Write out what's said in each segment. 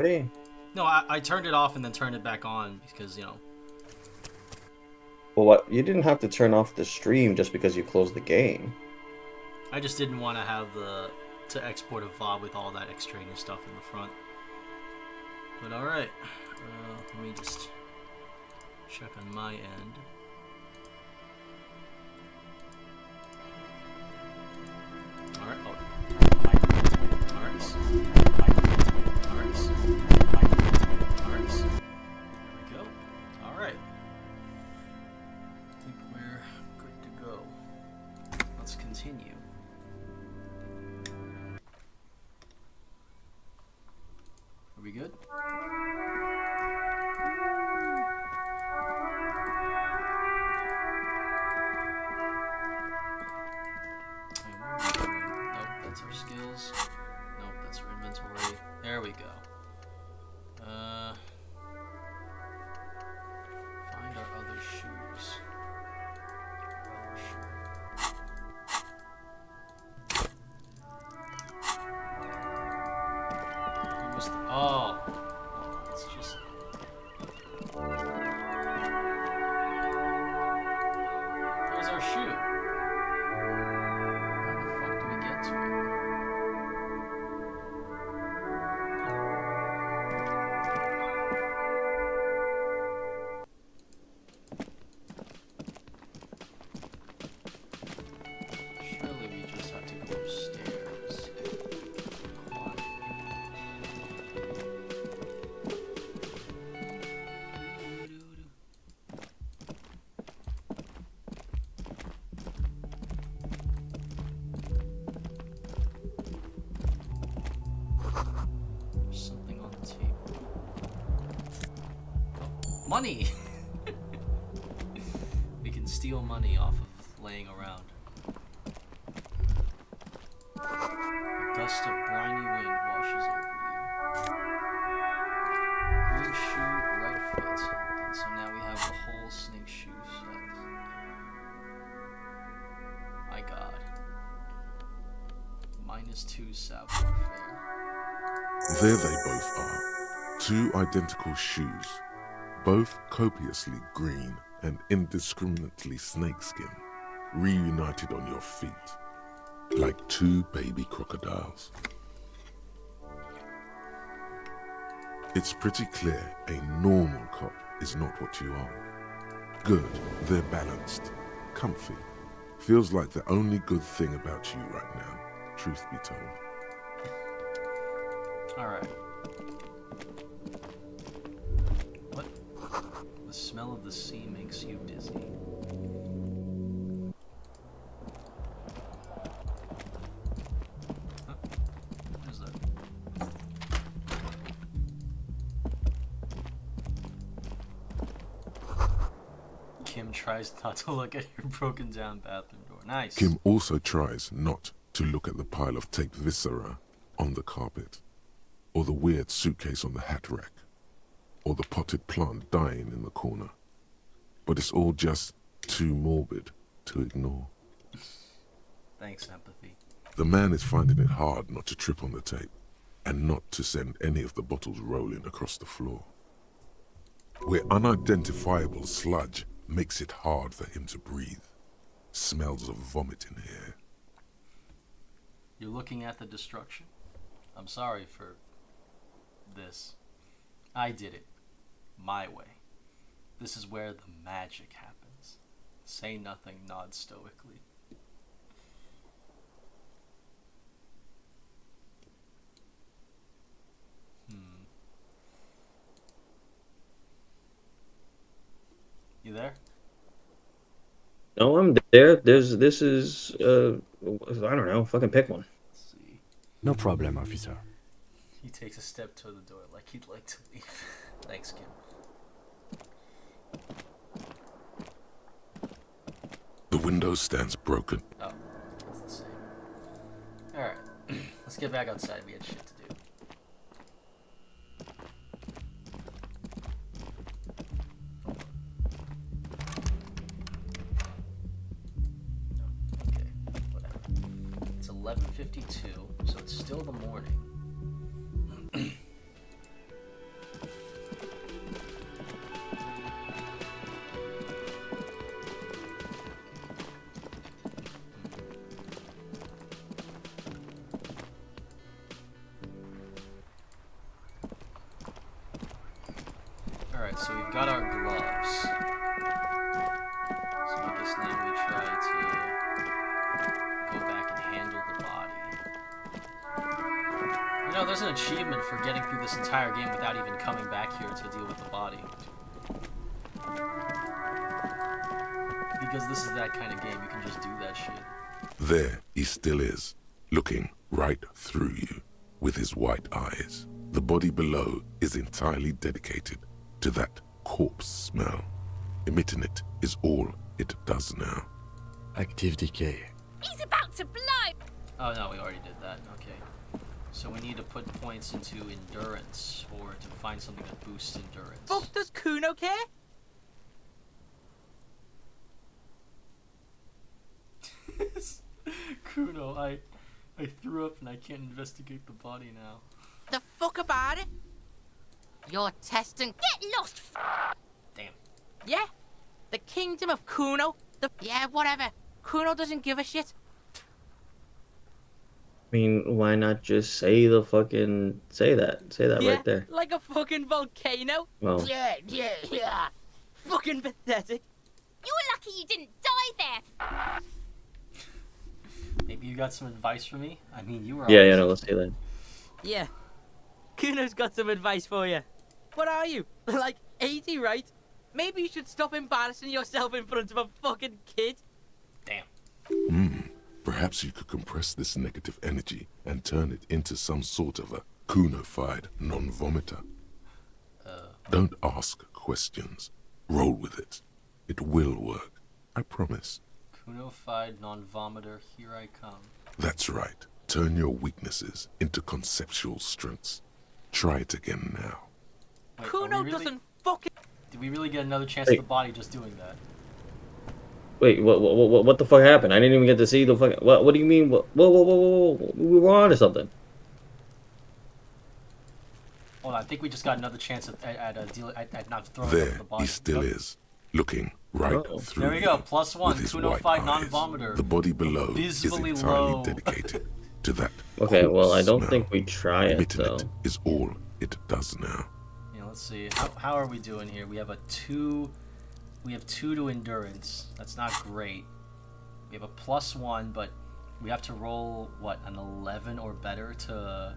Ready? No, I turned it off and then turned it back on because, Well, what? You didn't have to turn off the stream just because you closed the game. I just didn't want to have to export a VOD with all that extraneous stuff in the front. But alright, let me just check on my end. Alright, Alright. Alright. There we go. Alright. I think we're good to go. Let's continue. Are we good? Nope, that's our skills. Nope, that's our inventory. There we go. Find our other shoes. Oh, it's just. There's our shoe. How the fuck do we get to it? Surely we just have to go upstairs. There's something on the table. Oh, money! We can steal money off of laying around. A gust of briny wind washes over you. Green shoe, right foot. And so now we have the whole snake shoe set. My god. -2 savoir faire. There they both are. Two identical shoes, both copiously green and indiscriminately snakeskin, reunited on your feet, like two baby crocodiles. It's pretty clear a normal cop is not what you are. Good, they're balanced, comfy. Feels like the only good thing about you right now, truth be told. Alright. What? The smell of the sea makes you dizzy. Huh? What is that? Kim tries not to look at your broken down bathroom door. Nice. Kim also tries not to look at the pile of taped viscera on the carpet, or the weird suitcase on the hat rack, or the potted plant dying in the corner. But it's all just too morbid to ignore. Thanks, empathy. The man is finding it hard not to trip on the tape, and not to send any of the bottles rolling across the floor. Where unidentifiable sludge makes it hard for him to breathe. Smells of vomit in here. You're looking at the destruction? I'm sorry for this. I did it. My way. This is where the magic happens. Say nothing, nod stoically. You there? No, I'm there. This is, I don't know. Fucking pick one. Let's see. No problem, officer. He takes a step to the door like he'd like to leave. Thanks, Kim. The window stands broken. Oh, that's the same. Alright. Let's get back outside. We had shit to do. Okay, whatever. It's 11:52, so it's still the morning. Alright, so we've got our gloves. So I guess now we try to go back and handle the body. You know, there's an achievement for getting through this entire game without even coming back here to deal with the body. Because this is that kind of game, you can just do that shit. There he still is, looking right through you with his white eyes. The body below is entirely dedicated to that corpse smell. Emitting it is all it does now. Active decay. He's about to blow! Oh no, we already did that. Okay. So we need to put points into endurance, or to find something that boosts endurance. Fuck, does Kuno care? Kuno, I threw up and I can't investigate the body now. The fuck about it? You're testing. Get lost! Damn. Yeah? The kingdom of Kuno? Yeah, whatever. Kuno doesn't give a shit. I mean, why not just say that? Say that Yeah, right there. like a fucking volcano. Well, Yeah. Fucking pathetic. You're lucky you didn't die there! Maybe you got some advice for me? I mean, you were yeah, always- no, let's see that. Yeah. Kuno's got some advice for you. What are you? Like 80, right? Maybe you should stop embarrassing yourself in front of a fucking kid. Damn. Perhaps you could compress this negative energy and turn it into some sort of a Kuno-fied non-vomiter. Don't ask questions. Roll with it. It will work. I promise. Kuno-fied non-vomiter, here I come. That's right. Turn your weaknesses into conceptual strengths. Try it again now. Wait, are Kuno we really- doesn't fucking. Did we really get another chance Hey. at the body just doing that? Wait, what the fuck happened? I didn't even get to see the fucking. What do you mean? Whoa! We were on to something. Hold on, I think we just got another chance at not throwing up There the body. he still is, looking right Oh. through There we go, you +1. with his white Kuno-fied eyes. non-vomiter. The body below is Abysmally entirely low. dedicated to that. Okay, well, I corpse don't smell. think we try it Emitting though. it is all it does now. Yeah, let's see. How are we doing here? We have a 2. We have 2 to endurance. That's not great. We have a +1, but we have to roll what, an 11 or better to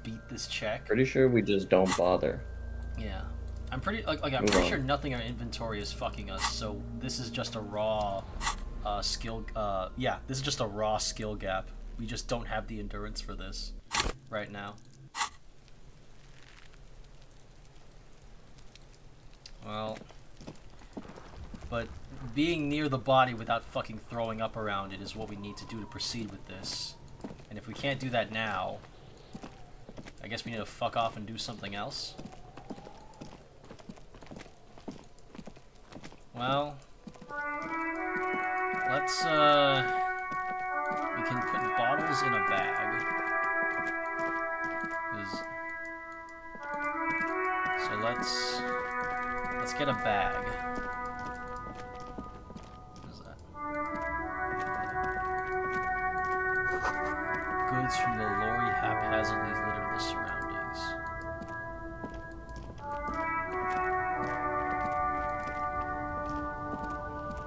beat this check. Pretty sure we just don't bother. Yeah. I'm pretty I'm Move pretty on. sure nothing in our inventory is fucking us. So this is just a raw skill yeah, this is just a raw skill gap. We just don't have the endurance for this right now. Well, but being near the body without fucking throwing up around it is what we need to do to proceed with this. And if we can't do that now, I guess we need to fuck off and do something else. Well, let's, we can put bottles in a bag. So let's get a bag. What is that? Goods from the lorry haphazardly litter the surroundings.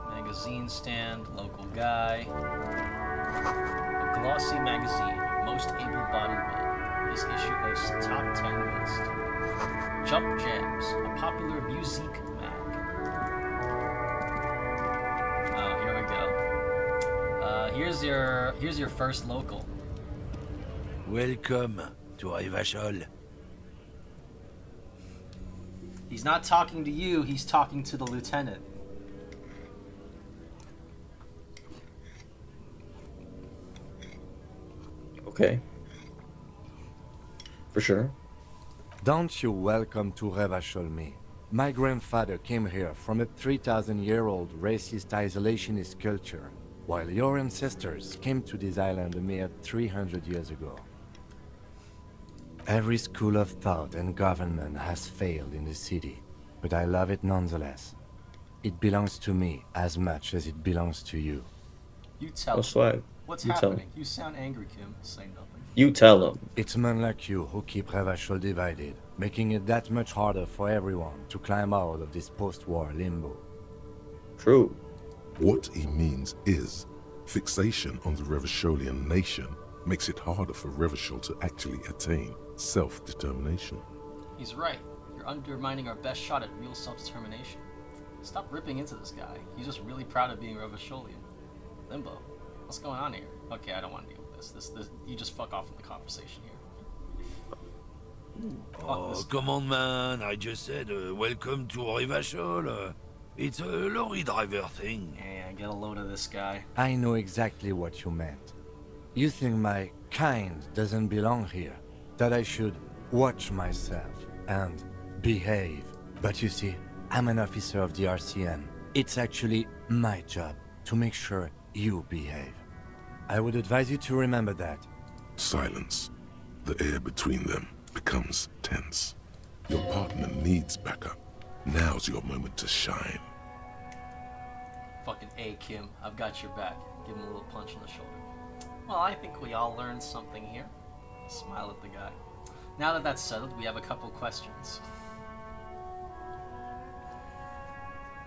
Magazine stand, local guy. A glossy magazine, most able-bodied men. This issue hosts top 10 list. Jump Jams, a popular music mag. Oh, here we go. Here's your first local. Welcome to Revachol. He's not talking to you, he's talking to the lieutenant. Okay. For sure. Don't you welcome to Revachol me. My grandfather came here from a 3,000-year-old racist isolationist culture, while your ancestors came to this island a mere 300 years ago. Every school of thought and government has failed in the city, but I love it nonetheless. It belongs to me as much as it belongs to you. You tell Oh, him. swag. What's You tell happening? You sound angry, Kim. Say nothing. You tell him. It's men like you who keep Revachol divided, making it that much harder for everyone to climb out of this post-war limbo. True. What he means is, fixation on the Revacholian nation makes it harder for Revachol to actually attain self-determination. He's right. You're undermining our best shot at real self-determination. Stop ripping into this guy. He's just really proud of being Revacholian. Limbo, what's going on here? Okay, I don't want to deal with this. This you just fuck off with the conversation here. Oh, come on, man. I just said, welcome to Revachol. It's a lorry driver thing. Yeah, get a load of this guy. I know exactly what you meant. You think my kind doesn't belong here, that I should watch myself and behave. But you see, I'm an officer of the RCM. It's actually my job to make sure you behave. I would advise you to remember that. Silence. The air between them becomes tense. Your partner needs backup. Now's your moment to shine. Fucking A, Kim. I've got your back. Give him a little punch on the shoulder. Well, I think we all learned something here. Smile at the guy. Now that that's settled, we have a couple questions.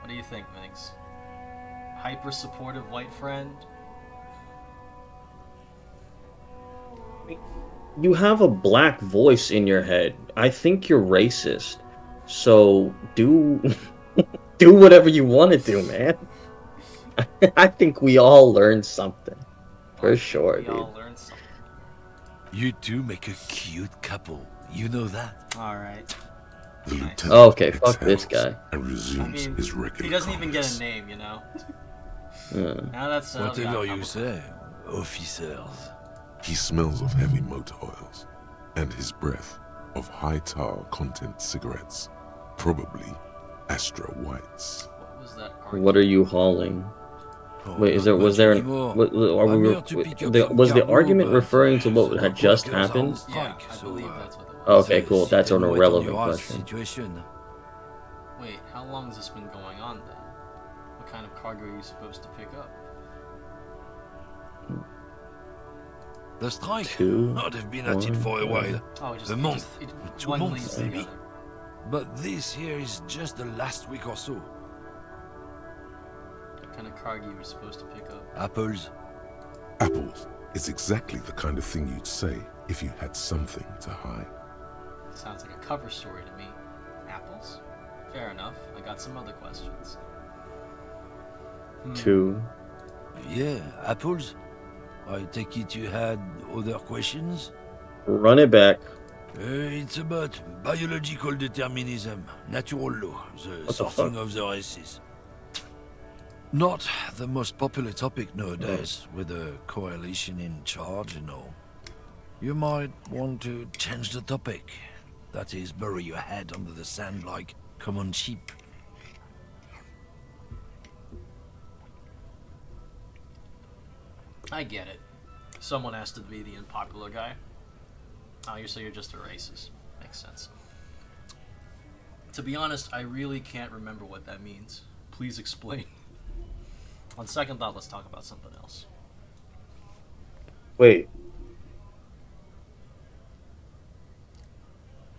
What do you think, Migs? Hyper supportive white friend? You have a black voice in your head. I think you're racist. So do do whatever you want to do, man. I think we all learned something. For sure, we dude. all learned something. You two make a cute couple. You know that? Alright. The lieutenant Okay, fuck this exhales guy. and resumes his regular he doesn't even get calmness. a name, you know? Yeah. Now that's settled, we got a Whatever you couple say, officers. He smells of heavy motor oils and his breath of high tar content cigarettes, probably Astra Whites. What was that What are you hauling? Wait, is there was there an what, are we, was the argument referring to what had just happened? Yeah, I believe that's what it was. Okay, cool. That's an irrelevant question. Situation. Wait, how long has this been going on then? What kind of cargo are you supposed to pick up? The strike? Two, Oh, they've been at it for a while. Oh, just A month. 2 one months, leads to the maybe. other. But this here is just the last week or so. What kind of cargo you were supposed to pick up? Apples. Apples is exactly the kind of thing you'd say if you had something to hide. Sounds like a cover story to me. Apples? Fair enough. I got some other questions. Two. Yeah, apples. I take it you had other questions? Run it back. It's about biological determinism, natural law, the the sorting fuck? of the races. Not the most popular topic nowadays, with the coalition in charge and all. You might want to change the topic. That is, bury your head under the sand like common sheep. I get it. Someone has to be the unpopular guy. Oh, you're just a racist. Makes sense. To be honest, I really can't remember what that means. Please explain. On second thought, let's talk about something else. Wait.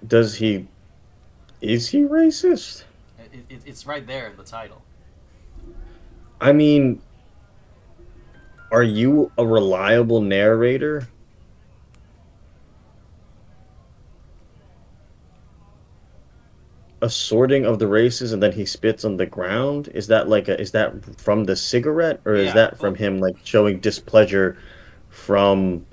Is he racist? It's right there in the title. I mean, are you a reliable narrator? A sorting of the races and then he spits on the ground? Is that is that from the cigarette, or is Yeah, that from him like showing displeasure from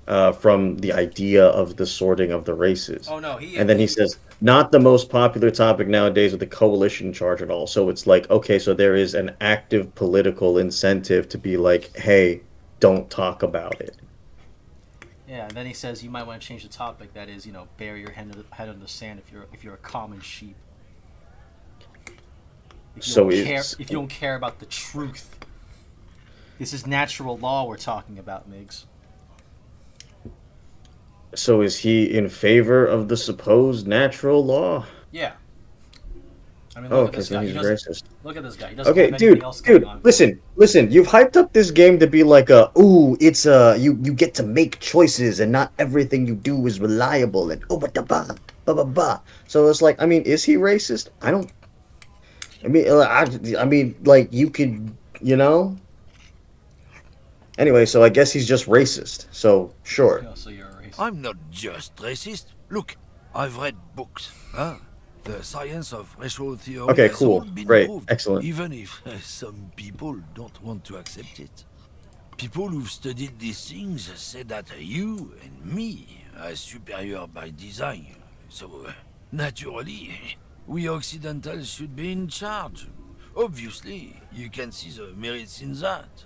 the idea of the sorting of the races? Oh no, he. And then he says, not the most popular topic nowadays with the coalition in charge and all. So it's like, okay, so there is an active political incentive to be like, hey, don't talk about it. Yeah, and then he says you might want to change the topic. That is, bury your head in the sand if you're a common sheep. If you So don't care, it's- if you don't care about the truth. This is natural law we're talking about, Migs. So is he in favor of the supposed natural law? Yeah. I mean, Oh, look at okay, this so guy. He he's doesn't. racist. Look at this guy. He doesn't Okay, have anything else going on. listen. You've hyped up this game to be like it's you get to make choices and not everything you do is reliable and ba da ba ba ba ba. So it's like, I mean, is he racist? I don't. I mean, I mean, like you could, you know. Anyway, so I guess he's just racist. So sure. Oh, so you're a racist. I'm not just racist. Look, I've read books. Huh? The science of racial theory Okay, has all cool, been great, proved, excellent. even if some people don't want to accept it. People who've studied these things say that you and me are superior by design. So, naturally, we Occidentals should be in charge. Obviously, you can see the merits in that.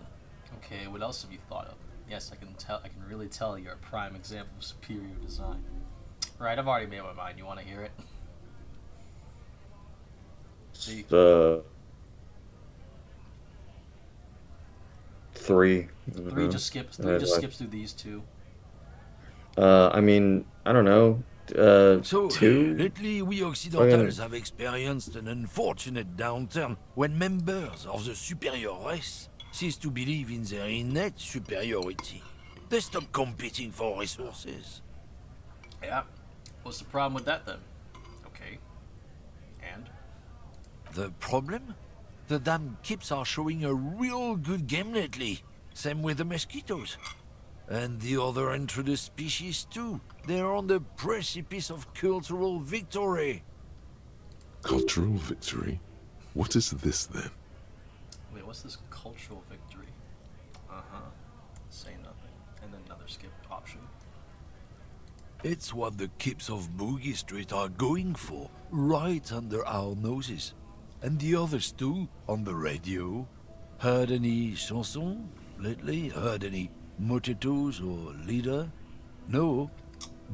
Okay, what else have you thought of? Yes, I can tell. I can really tell you're a prime example of superior design. Right, I've already made my mind. You want to hear it? See, Uh, three. three just skips. Three just skips through these two. I mean, I don't know. So, Two. lately we Occidentals have experienced an unfortunate downturn when members of the superior race cease to believe in their innate superiority. They stop competing for resources. Yeah. What's the problem with that then? Okay. And? The problem? The damn kips are showing a real good game lately. Same with the mosquitoes. And the other introduced species too. They're on the precipice of cultural victory. Cultural victory? What is this then? Wait, what's this cultural victory? Uh-huh. Say nothing. And then another skip option. It's what the kips of Boogie Street are going for, right under our noses. And the others too, on the radio. Heard any chansons lately? Heard any motetos or leader? No.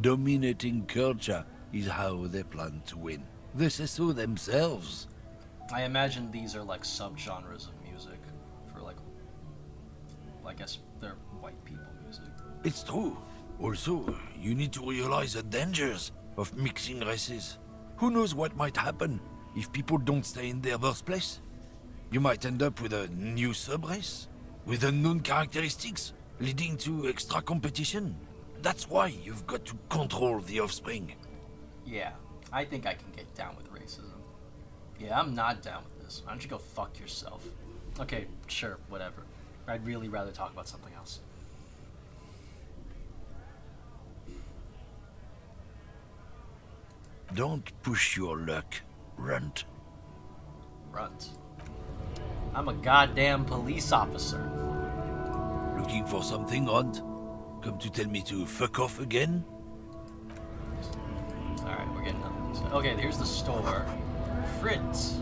Dominating culture is how they plan to win. They say so themselves. I imagine these are like subgenres of music for like, I guess they're white people music. It's true. Also, you need to realize the dangers of mixing races. Who knows what might happen if people don't stay in their birthplace? You might end up with a new sub-race, with unknown characteristics, leading to extra competition. That's why you've got to control the offspring. Yeah, I think I can get down with racism. Yeah, I'm not down with this. Why don't you go fuck yourself? Okay, sure, whatever. I'd really rather talk about something else. Don't push your luck, Runt. Runt. I'm a goddamn police officer. Looking for something odd? Come to tell me to fuck off again? Alright, we're getting nothing. So, okay, here's the store. Fritz.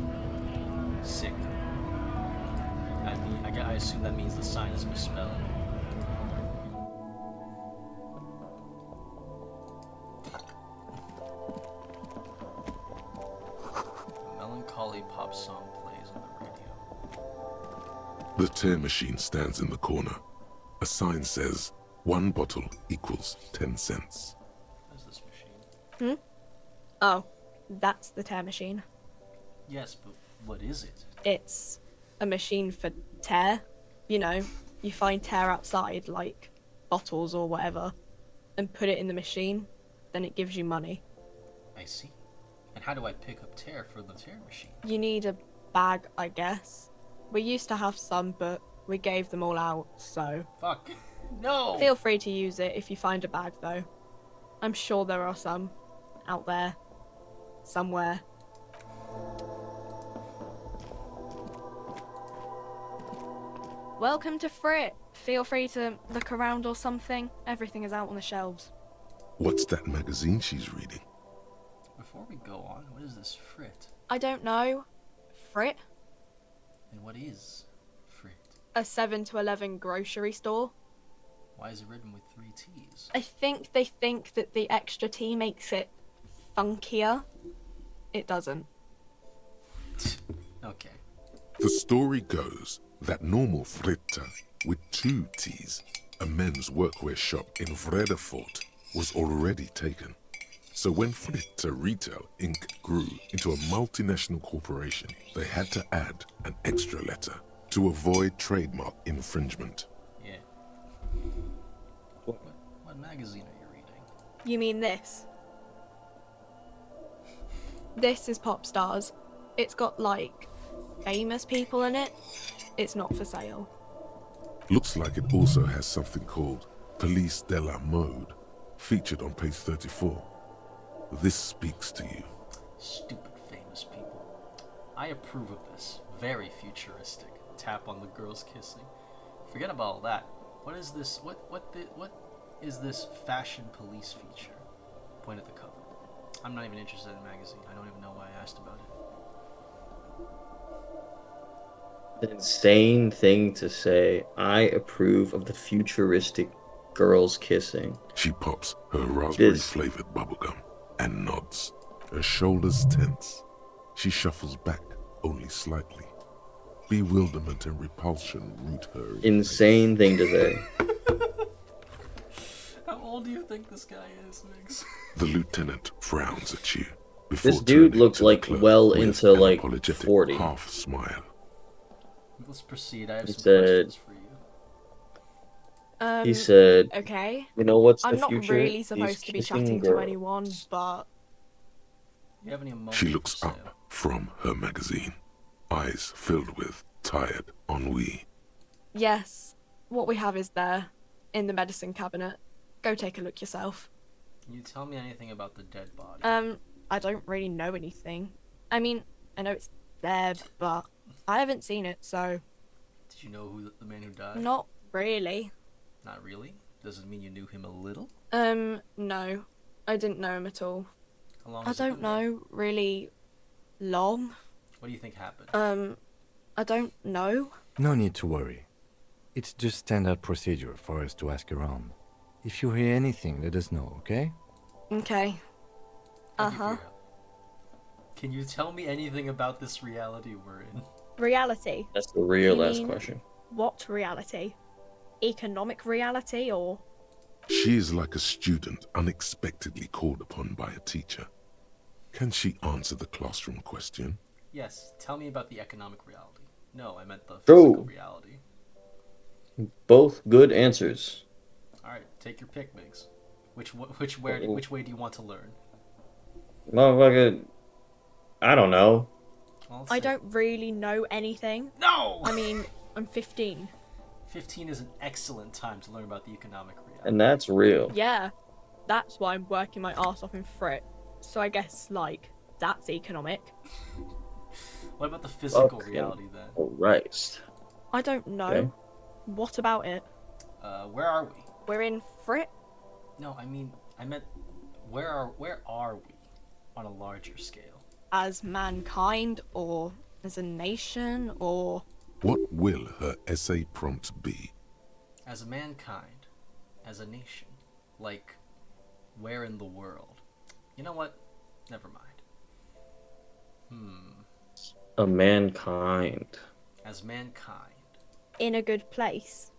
Sick. I assume that means the sign is misspelled. A melancholy pop song plays on the radio. The tear machine stands in the corner. A sign says, 1 bottle equals 10 cents. What is this machine? Oh, that's the tear machine. Yes, but what is it? It's a machine for tear. You know, you find tear outside, like bottles or whatever, and put it in the machine, then it gives you money. I see. And how do I pick up tear for the tear machine? You need a bag, I guess. We used to have some, but we gave them all out, so... Fuck. No! Feel free to use it if you find a bag, though. I'm sure there are some out there. Somewhere. Welcome to Frit. Feel free to look around or something. Everything is out on the shelves. What's that magazine she's reading? Before we go on, what is this Frit? I don't know. Frit? And what is Frit? A 7 to 11 grocery store. Why is it written with 3 T's? I think they think that the extra T makes it funkier. It doesn't. Okay. The story goes that normal Fritta, with 2 T's, a men's workwear shop in Vredefort, was already taken. So when Fritter Retail Inc. grew into a multinational corporation, they had to add an extra letter to avoid trademark infringement. Yeah. What magazine are you reading? You mean this? This is Pop Stars. It's got, like, famous people in it. It's not for sale. Looks like it also has something called Police de la Mode, featured on page 34. This speaks to you. Stupid famous people. I approve of this. Very futuristic. Tap on the girls kissing. Forget about all that. What is this? What is this fashion police feature? Point at the cover. I'm not even interested in the magazine. I don't even know why I asked about it. An insane thing to say. I approve of the futuristic girls kissing. She pops her raspberry-flavored bubblegum and nods. Her shoulders tense. She shuffles back only slightly. Bewilderment and repulsion root her in Insane thing to say. How old do you think this guy is, Mix? The lieutenant frowns at you. Before This dude turning looks to the like clerk well with into an like apologetic 40. half smile. Let's proceed. I have He some said- questions for you. He said, Okay. "You know what's I'm the not future? really These supposed to be kissing chatting to girls." anyone, but Do you have any emotions? She looks for sale? up from her magazine, eyes filled with tired ennui. yes, what we have is there, in the medicine cabinet. Go take a look yourself. Can you tell me anything about the dead body? I don't really know anything. I mean, I know it's there, but I haven't seen it, so Did you know who the man who died? not really. Not really? Does it mean you knew him a little? No. I didn't know him at all. How long I has it don't been there? know really long. What do you think happened? I don't know. No need to worry. It's just standard procedure for us to ask around. If you hear anything, let us know, okay? Okay. Thank you for Uh-huh. your help. Can you tell me anything about this reality we're in? Reality. That's the real You last mean- question. What reality? Economic reality or She is like a student unexpectedly called upon by a teacher. Can she answer the classroom question? Yes, tell me about the economic reality. No, I meant the True. physical reality. Both good answers. Alright, take your pick, Migs. Which way do you want to learn? Motherfucker, I don't know. Well, let's I see. don't really know anything. No! I mean, I'm 15. 15 is an excellent time to learn about the economic reality. And that's real. Yeah. That's why I'm working my arse off in Frit. So I guess, like, that's economic. What about the physical Fucking reality then? Christ. I don't know. Okay. What about it? Where are we? We're in Frit? No, I meant where are we on a larger scale? As mankind or as a nation or What will her essay prompt be? As a mankind, as a nation, like where in the world? You know what? Never mind. A mankind. As mankind. in a good place.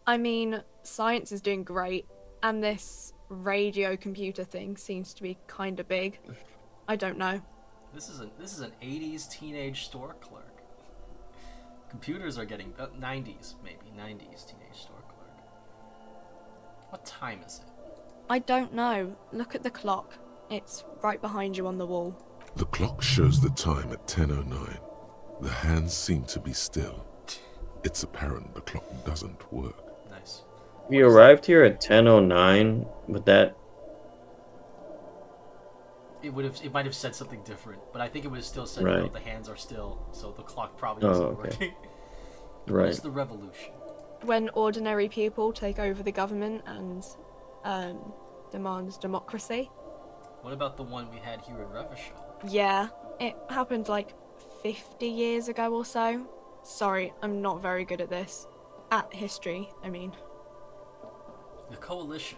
I mean, science is doing great, and this radio computer thing seems to be kind of big. I don't know. This is an 80s teenage store clerk. Computers are getting 90s maybe 90s teenage store clerk. What time is it? I don't know. Look at the clock. It's right behind you on the wall. The clock shows the time at 10:09. The hands seem to be still. It's apparent the clock doesn't work. Nice. We arrived here at 10:09, but that It might have said something different, but I think it would have still said Right. the hands are still, so the clock probably Oh, wasn't okay. working. right. It's the revolution. When ordinary people take over the government and demands democracy. What about the one we had here in Revachol? Yeah, it happened like 50 years ago or so. Sorry, I'm not very good at this. At history, I mean. The coalition.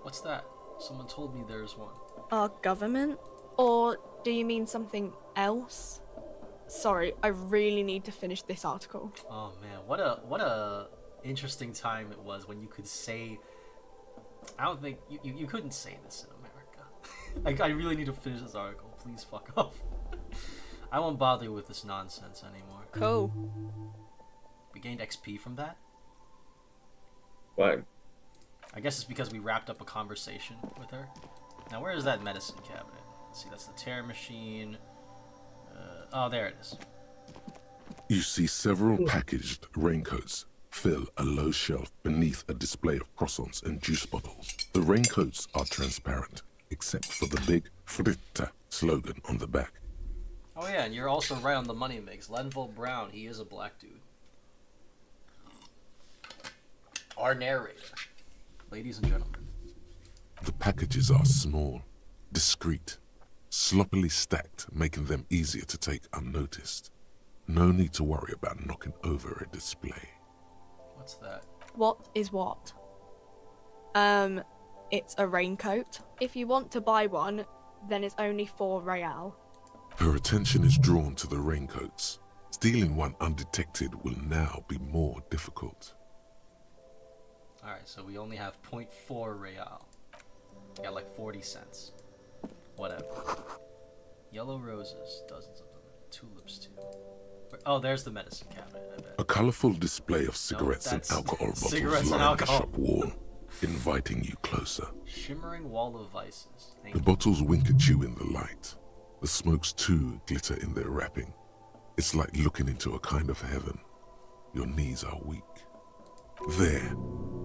What's that? Someone told me there's one. Our government? Or do you mean something else? Sorry, I really need to finish this article. Oh man, what a interesting time it was when you could say. I don't think you couldn't say this in America. I really need to finish this article. Please fuck off. I won't bother you with this nonsense anymore. Cool. We gained XP from that? Swag. I guess it's because we wrapped up a conversation with her. Now, where is that medicine cabinet? Let's see, that's the tear machine. Oh, there it is. You see several packaged raincoats fill a low shelf beneath a display of croissants and juice bottles. The raincoats are transparent, except for the big Fritta slogan on the back. Oh yeah, and you're also right on the money mix. Lenville Brown, he is a black dude. Our narrator. Ladies and gentlemen. The packages are small, discreet, sloppily stacked, making them easier to take unnoticed. No need to worry about knocking over a display. What's that? What is what? It's a raincoat. If you want to buy one, then it's only 4 real. Her attention is drawn to the raincoats. Stealing one undetected will now be more difficult. Alright, so we only have 0.4 real. We got like 40 cents. Whatever. Yellow roses, dozens of them. Tulips too. Oh, there's the medicine cabinet, I bet. A colorful display of cigarettes and that's alcohol bottles cigarettes and line alcohol. the shop wall, inviting you closer. Shimmering wall of vices. Thank The you. bottles wink at you in the light. The smokes too glitter in their wrapping. It's like looking into a kind of heaven. Your knees are weak. There,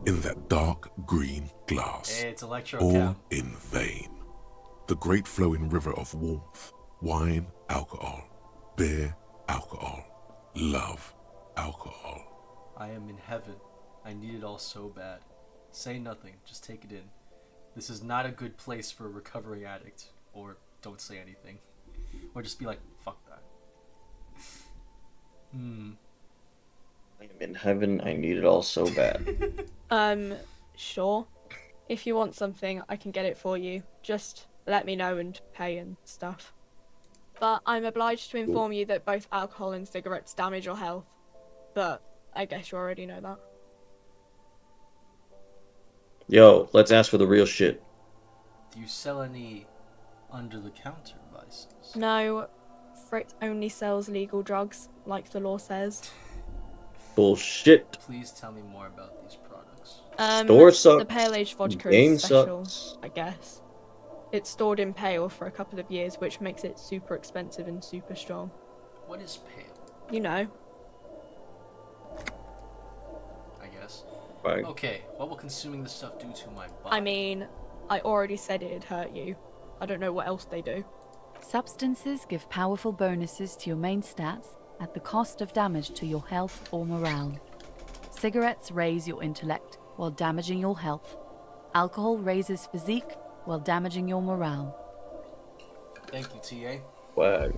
in that dark green glass, Hey, it's Electro all Cam. in vain. The great flowing river of warmth, wine, alcohol, beer, alcohol, love, alcohol. I am in heaven. I need it all so bad. Say nothing, just take it in. This is not a good place for a recovering addict. Or don't say anything. Or just be like, fuck that. I am in heaven. I need it all so bad. Sure. If you want something, I can get it for you. Just let me know and pay and stuff. But I'm obliged to inform you that both alcohol and cigarettes damage your health. But I guess you already know that. Yo, let's ask for the real shit. Do you sell any under-the-counter vices? No, Frit only sells legal drugs, like the law says. Bullshit. Please tell me more about these products. Store sucks. The Pale Age vodka Game is special, sucks. I guess. It's stored in pale for a couple of years, which makes it super expensive and super strong. What is pale? You know. I guess. Right. Okay, what will consuming this stuff do to my body? I mean, I already said it'd hurt you. I don't know what else they do. Substances give powerful bonuses to your main stats at the cost of damage to your health or morale. Cigarettes raise your intellect while damaging your health. Alcohol raises physique while damaging your morale. Thank you, TA. Swag.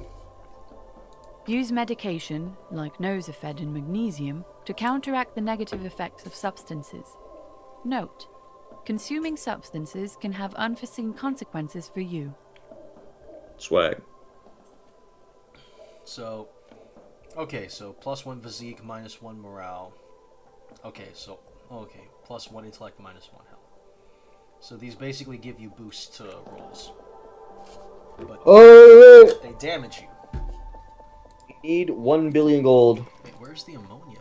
Use medication, like Nosafed and magnesium, to counteract the negative effects of substances. Note: consuming substances can have unforeseen consequences for you. Swag. So, okay, so +1 physique, -1 morale. Okay, +1 intellect, -1 health. So these basically give you boosts to rolls. But Oh, they damage you. need 1 billion gold. Wait, where's the ammonia?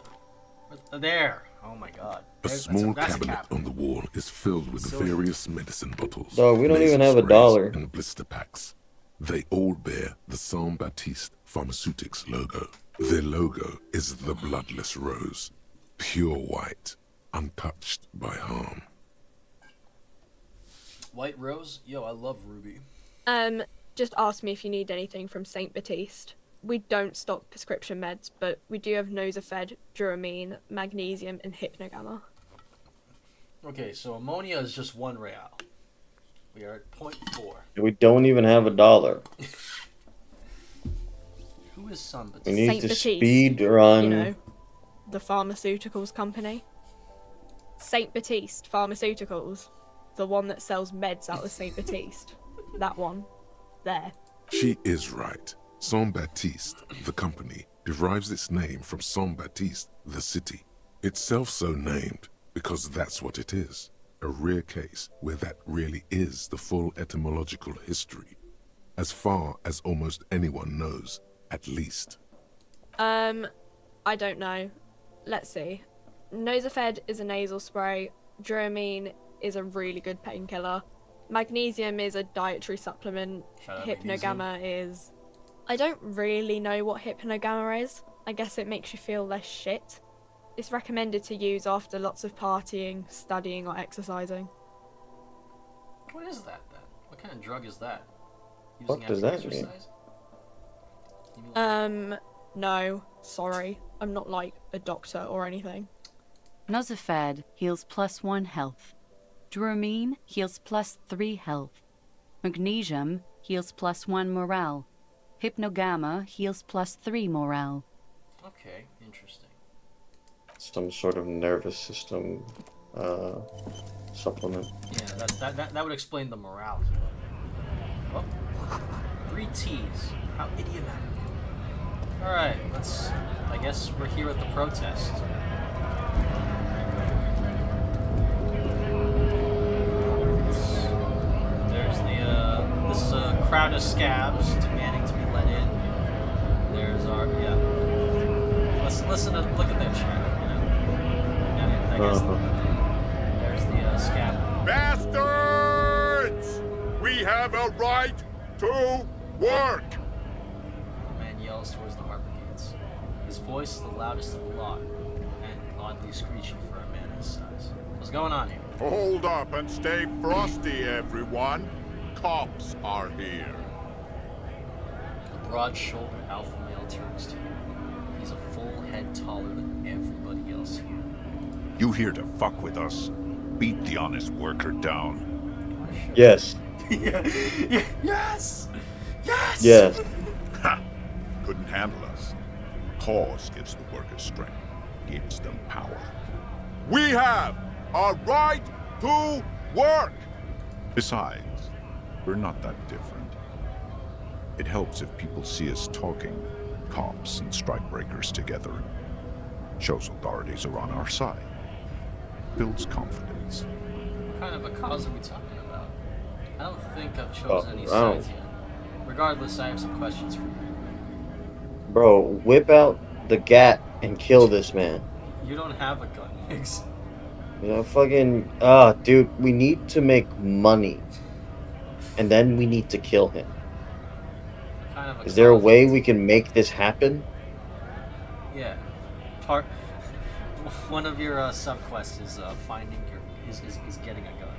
There! Oh my god. A That's small that's a cabinet cap. on the wall is filled with So- various medicine bottles. Dog, we don't nasal even have a sprays, dollar. And blister packs. They all bear the Saint Baptiste Pharmaceutics logo. Their logo is the bloodless rose, pure white, untouched by harm. White Rose? Yo, I love Ruby. Just ask me if you need anything from Saint Baptiste. We don't stock prescription meds, but we do have Nosafed, Duramine, Magnesium, and Hypnogamma. Okay, so ammonia is just 1 real. We are at 0.4. We don't even have a dollar. Who is Sunbaptiste? We need Saint to Baptiste, speed run. You know, the pharmaceuticals company. Saint Baptiste Pharmaceuticals. The one that sells meds out of Saint Baptiste. That one. There. She is right. Saint Baptiste, the company, derives its name from Saint Baptiste, the city. Itself so named because that's what it is. A rare case where that really is the full etymological history, as far as almost anyone knows, at least. I don't know. Let's see. Nosafed is a nasal spray. Dramamine is a really good painkiller. Magnesium is a dietary supplement. Shout out magnesium. Hypnogamma is... I don't really know what Hypnogamma is. I guess it makes you feel less shit. It's recommended to use after lots of partying, studying, or exercising. What is that then? What kind of drug is that? What does that mean? No. Sorry. I'm not like a doctor or anything. Nosafed heals +1 health. Dramamine heals +3 health. Magnesium heals +1 morale. Hypnogamma heals +3 morale. Okay, interesting. Some sort of nervous system supplement. Yeah, that would explain the morale. Oh, 3 T's. How idiomatic. Alright, I guess we're here at the protest. There's this crowd of scabs demanding to be let in. There's our, listen to, look at that chat, you know? Yeah, I guess there's the scab. Bastards! We have a right to work! The man yells towards the harbor gates. His voice is the loudest of the lot, and oddly screechy for a man his size. What's going on here? Hold up and stay frosty, everyone. Cops are here. A broad-shouldered alpha male turns to you. He's a full head taller than everybody else here. You here to fuck with us? Beat the honest worker down. Yes. Yes! Yes! Yes. Ha! Couldn't handle us. Cause gives the workers strength, gives them power. We have a right to work! Besides, we're not that different. It helps if people see us talking, cops and strikebreakers together. Shows authorities are on our side. Builds confidence. What kind of a cause are we talking about? I don't think I've chosen any I don't- sides yet. Regardless, I have some questions for you. Bro, whip out the gat and kill this man. You don't have a gun, Higgs. You know, fucking... dude, we need to make money. And then we need to kill him. What kind of a Is there a cause- way we can make this happen? Yeah. One of your subquests is finding is getting a gun.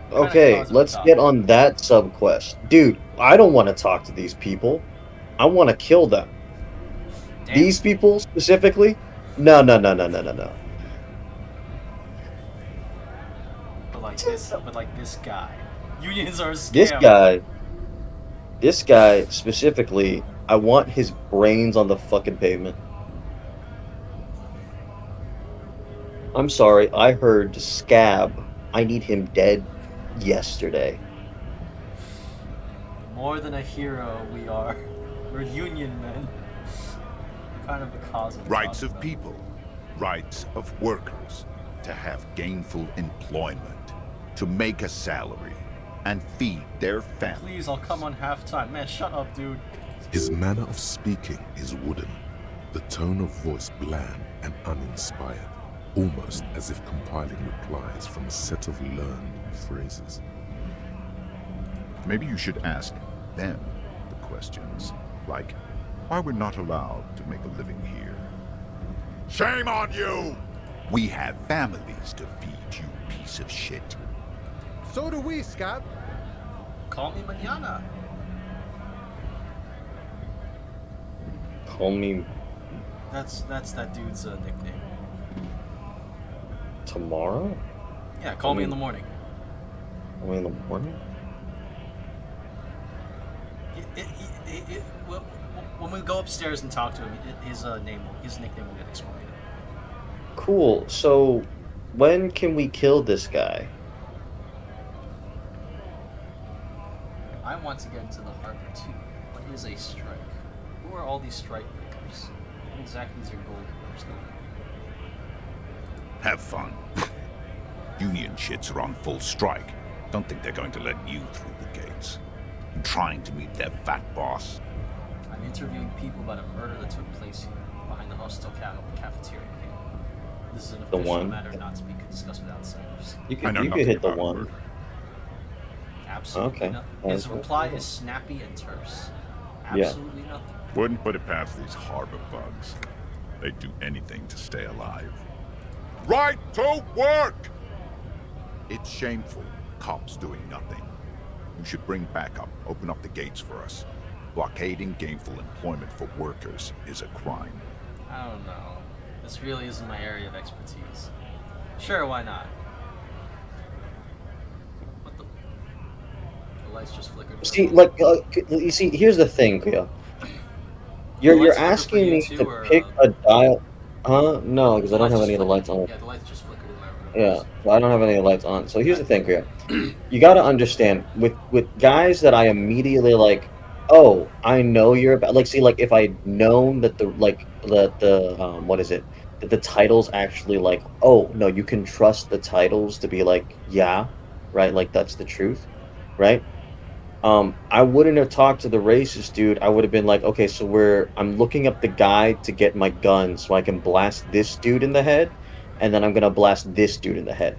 What kind of Okay, cause are we let's talking get on that subquest. Dude, I don't want to talk to these people. I want to kill them. Damn. These people specifically? No. But like this guy. Unions are a scam. This guy specifically, I want his brains on the fucking pavement. I'm sorry, I heard scab. I need him dead yesterday. More than a hero, we are. We're union men. What kind of a cause are we Rights talking of about? people, rights of workers, to have gainful employment, to make a salary, and feed their families. Please, I'll come on halftime. Man, shut up, dude. His manner of speaking is wooden, the tone of voice bland and uninspired, almost as if compiling replies from a set of learned phrases. Maybe you should ask them the questions, like why we're not allowed to make a living here. Shame on you! We have families to feed, you piece of shit. So do we, Scott. Call me mañana. Call me That's that dude's nickname. tomorrow? Yeah, call me in the morning. Call me in the morning? When we go upstairs and talk to him, his nickname will get explained. Cool, so when can we kill this guy? I want to get into the harbor too. What is a strike? Who are all these strike breakers? What exactly is your goal here? Have fun. Union shits are on full strike. Don't think they're going to let you through the gates. I'm trying to meet their fat boss. I'm interviewing people about a murder that took place here, behind the hostel cafeteria. This is an The official one. matter not to be discussed with outsiders. You I know could nothing hit the about a one. murder. Absolutely Okay. nothing. His reply is snappy and terse. Yeah. Absolutely nothing. Wouldn't put it past these harbor bugs. They'd do anything to stay alive. Right to work! It's shameful. Cops doing nothing. You should bring backup. Open up the gates for us. Blockading gainful employment for workers is a crime. I don't know. This really isn't my area of expertise. Sure, why not? What the? The lights just flickered. See, like, you see, here's the thing, Cleo. You're asking me to pick a dial. Huh? No, because I don't have any of the lights on. Yeah, the lights just flickered in my room. Yeah, so I don't have any of the lights on. So here's the thing, Cleo. You got to understand with guys that I immediately like. Oh, I know you're about. Like, see, like if I'd known that the what is it? That the titles actually like. Oh no, you can trust the titles to be like, yeah, right. Like that's the truth, right? I wouldn't have talked to the racist dude. I would have been like, okay, so I'm looking up the guide to get my gun so I can blast this dude in the head, and then I'm gonna blast this dude in the head.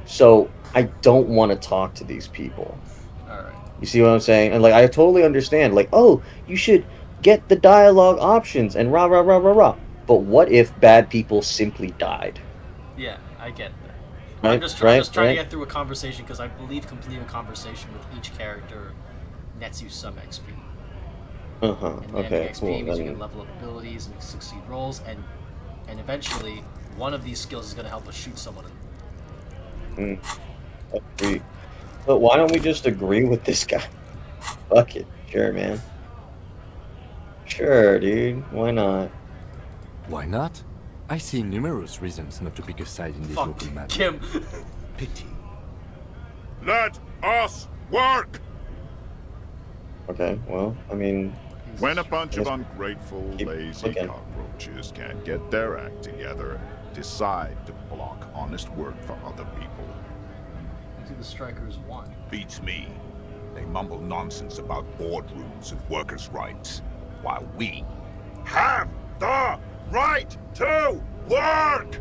So I don't want to talk to these people. Alright. You see what I'm saying? And like I totally understand, like, oh, you should get the dialogue options and rah rah rah rah rah. But what if bad people simply died? Yeah, I get that. Right, I'm just trying to get through a conversation because I believe completing a conversation with each character nets you some XP. And Okay. XP Cool. means you can level up abilities and succeed roles, and eventually one of these skills is going to help us shoot someone. Agree. But why don't we just agree with this guy? Fuck it. Sure, man. Sure, dude. Why not? Why not? I see numerous reasons not to pick a side in this local matter. Kim. Pity. Let us work! Okay, well, I mean... When a bunch of ungrateful, lazy cockroaches can't get their act together, decide to block honest work for other people. What do the strikers want? Beats me. They mumble nonsense about boardrooms and workers' rights, while we have the right to work!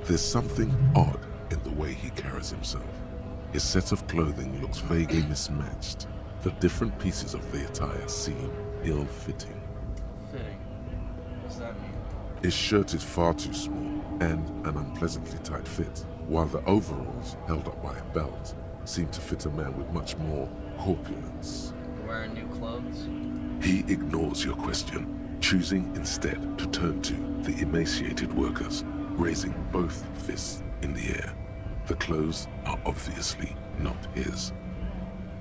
There's something odd in the way he carries himself. His set of clothing looks vaguely mismatched. The different pieces of the attire seem ill-fitting. Fitting. What does that mean? His shirt is far too small and an unpleasantly tight fit, while the overalls, held up by a belt, seem to fit a man with much more corpulence. You're wearing new clothes? He ignores your question, choosing instead to turn to the emaciated workers, raising both fists in the air. The clothes are obviously not his.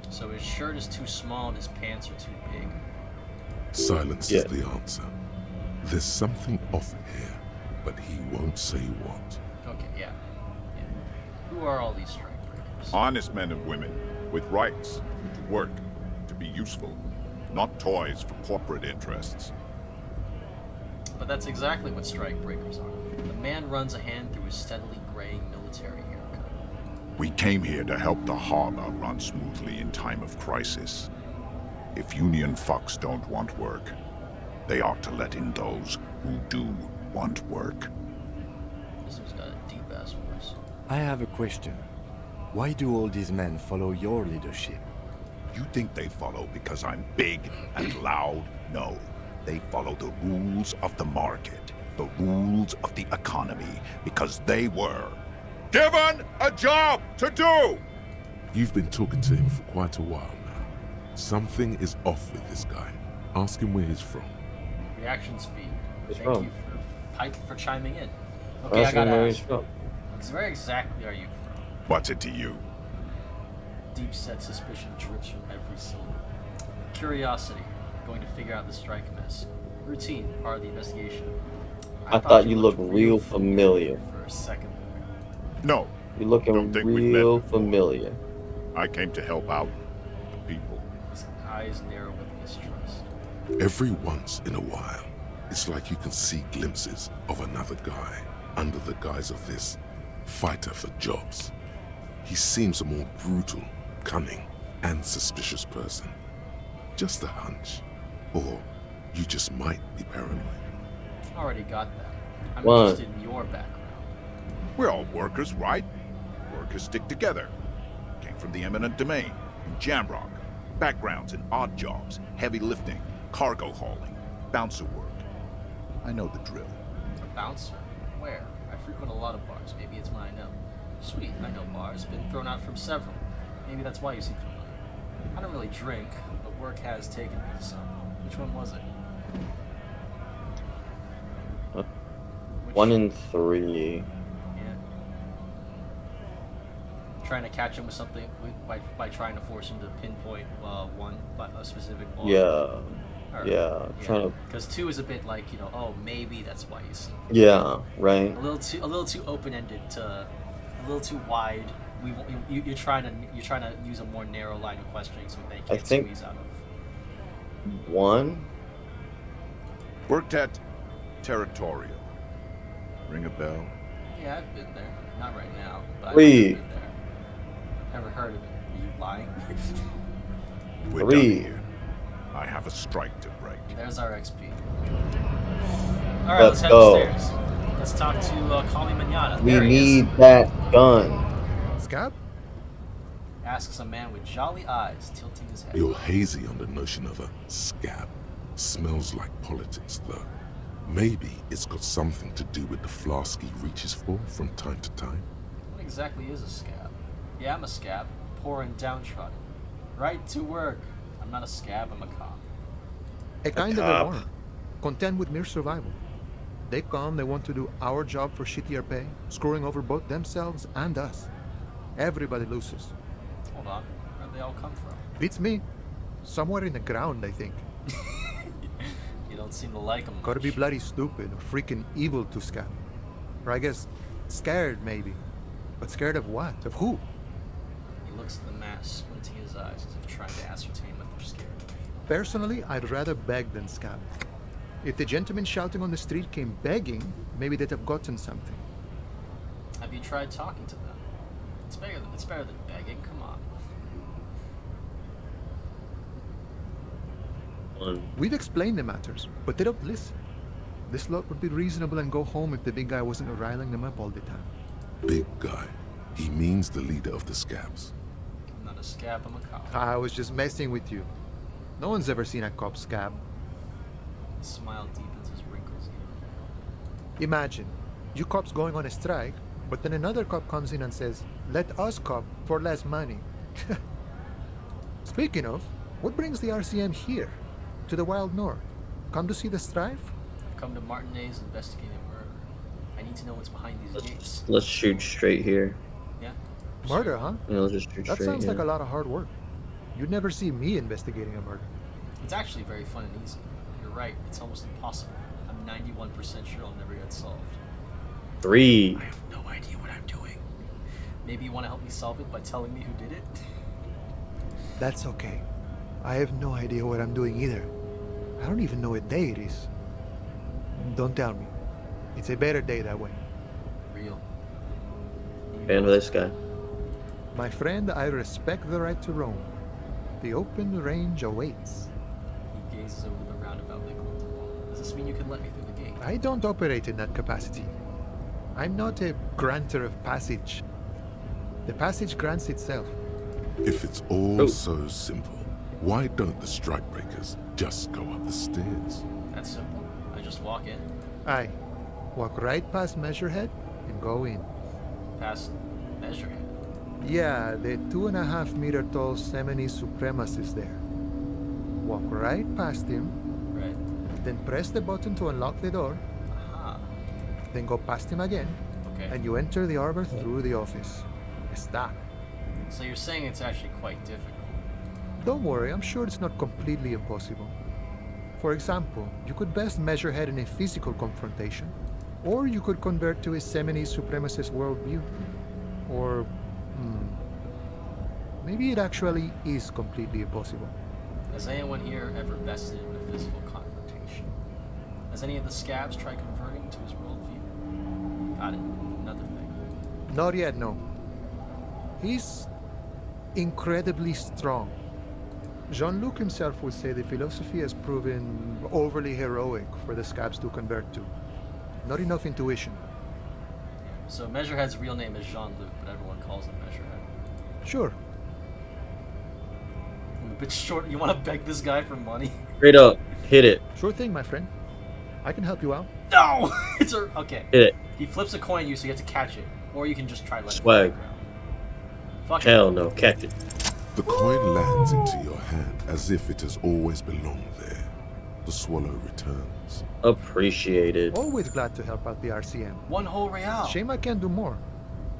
So his shirt is too small and his pants are too big. Silence is the answer. There's something off here, but he won't say what. Okay, yeah. Who are all these strike breakers? Honest men and women with rights to work, to be useful, not toys for corporate interests. But that's exactly what strike breakers are. The man runs a hand through his steadily graying military haircut. We came here to help the harbor run smoothly in time of crisis. If Union fucks don't want work, they ought to let in those who do want work. This one's got a deep-ass voice. I have a question. Why do all these men follow your leadership? You think they follow because I'm big and loud? No. They follow the rules of the market, the rules of the economy, because they were given a job to do! You've been talking to him for quite a while now. Something is off with this guy. Ask him where he's from. Reaction speed. He's Thank from. you for Pike for chiming in. Okay, I gotta ask. Where exactly are you from? What's it to you? Deep-set suspicion drips from every syllable. Curiosity. Going to figure out the strike mess. Routine. Part of the investigation. I thought you looked real familiar. For a second there. No. You're looking real familiar. I came to help out the people. His eyes narrow with mistrust. Every once in a while, it's like you can see glimpses of another guy under the guise of this fighter for jobs. He seems a more brutal, cunning, and suspicious person. Just a hunch. Or you just might be paranoid. Already got that. I'm What? interested in your background. We're all workers, right? Workers stick together. Came from the eminent domain, in Jamrock. Backgrounds in odd jobs, heavy lifting, cargo hauling, bouncer work. I know the drill. A bouncer? Where? I frequent a lot of bars. Maybe it's one I know. Sweet, I know bars. Been thrown out from several. Maybe that's why you seem familiar. I don't really drink, but work has taken me to some. Which one was it? Which, 1 in 3. yeah. Trying to catch him with something by trying to force him to pinpoint one by a specific bar. Yeah. Yeah. Trying to. Because 2 is a bit like, you know, oh, maybe that's why you seem. Yeah. Right. A little too open-ended to, a little too wide. You're trying to use a more narrow line of questioning so they can't squeeze out of. 1. Worked at Territorial. Ring a bell? Yeah, I've been there. Not right now, but I've 3. been there. Never heard of it. Are you lying? We're done 3. here. I have a strike to break. There's our XP. Alright, let's head go. upstairs. Let's talk to Kali Manana. We There he is. need that gun. Scab? Asks a man with jolly eyes, tilting his head. You're hazy on the notion of a scab. Smells like politics, though. Maybe it's got something to do with the flask he reaches for from time to time. What exactly is a scab? Yeah, I'm a scab. Poor and downtrodden. Right to work. I'm not a scab, I'm a cop. A kind of cop. a warrant. Content with mere survival. They come, they want to do our job for shittier pay, screwing over both themselves and us. Everybody loses. Hold on. Where'd they all come from? Beats me. Somewhere in the ground, I think. You don't seem to like them. Gotta be bloody stupid or freaking evil to Scab. Or I guess scared, maybe. But scared of what? Of who? He looks at the mask, squinting his eyes as if trying to ascertain what they're scared of. Personally, I'd rather beg than scab. If the gentleman shouting on the street came begging, maybe they'd have gotten something. Have you tried talking to them? It's better than begging, come on. 1. We've explained the matters, but they don't listen. This lot would be reasonable and go home if the big guy wasn't riling them up all the time. Big guy. He means the leader of the scabs. I'm not a scab, I'm a cop. I was just messing with you. No one's ever seen a cop scab. His smile deepens his wrinkles even. Imagine, you cops going on a strike, but then another cop comes in and says, let us cop for less money. Speaking of, what brings the RCM here? To the Wild North? Come to see the strife? I've come to Martinez investigating a murder. I need to know what's behind these gates. Let's shoot straight here. Yeah? Murder, huh? Yeah, let's just shoot That straight. sounds like yeah. a lot of hard work. You'd never see me investigating a murder. It's actually very fun and easy. You're right, it's almost impossible. I'm 91% sure I'll never get solved. 3. I have no idea what I'm doing. Maybe you want to help me solve it by telling me who did it? That's okay. I have no idea what I'm doing either. I don't even know what day it is. Don't tell me. It's a better day that way. Real. Fan of this guy. My friend, I respect the right to roam. The open range awaits. He gazes over the roundabout they call the wall. Does this mean you can let me through the gate? I don't operate in that capacity. I'm not a granter of passage. The passage grants itself. If it's all Oh. so simple, why don't the strikebreakers just go up the stairs? That's simple. I just walk in, Aye. Walk right past Measurehead and go in. past measuring. Yeah, the 2.5 meter tall Semini supremacist there. Walk right past him, Right. then press the button to unlock the door, Aha. then go past him again, Okay. and you enter the arbor through the office. Está. So you're saying it's actually quite difficult. Don't worry, I'm sure it's not completely impossible. For example, you could best Measurehead in a physical confrontation, or you could convert to a Semini supremacist worldview. Or, maybe it actually is completely impossible. Has anyone here ever bested in a physical confrontation? Has any of the scabs tried converting to his worldview? Got it. Another thing. Not yet, no. He's incredibly strong. Jean-Luc himself would say the philosophy has proven overly heroic for the scabs to convert to. Not enough intuition. So Measurehead's real name is Jean-Luc, but everyone calls him Measurehead. Sure. I'm a bit short. You want to beg this guy for money? Straight up, hit it. Sure thing, my friend. I can help you out. No! It's a... Okay. Hit it. He flips a coin at you so you have to catch it. Or you can just try letting Swag. it fall on the ground. Fuck Hell it. no, catch it. The coin lands into your hand as if it has always belonged there. The swallow returns. Appreciated. Always glad to help out the RCM. One whole real. Shame I can't do more.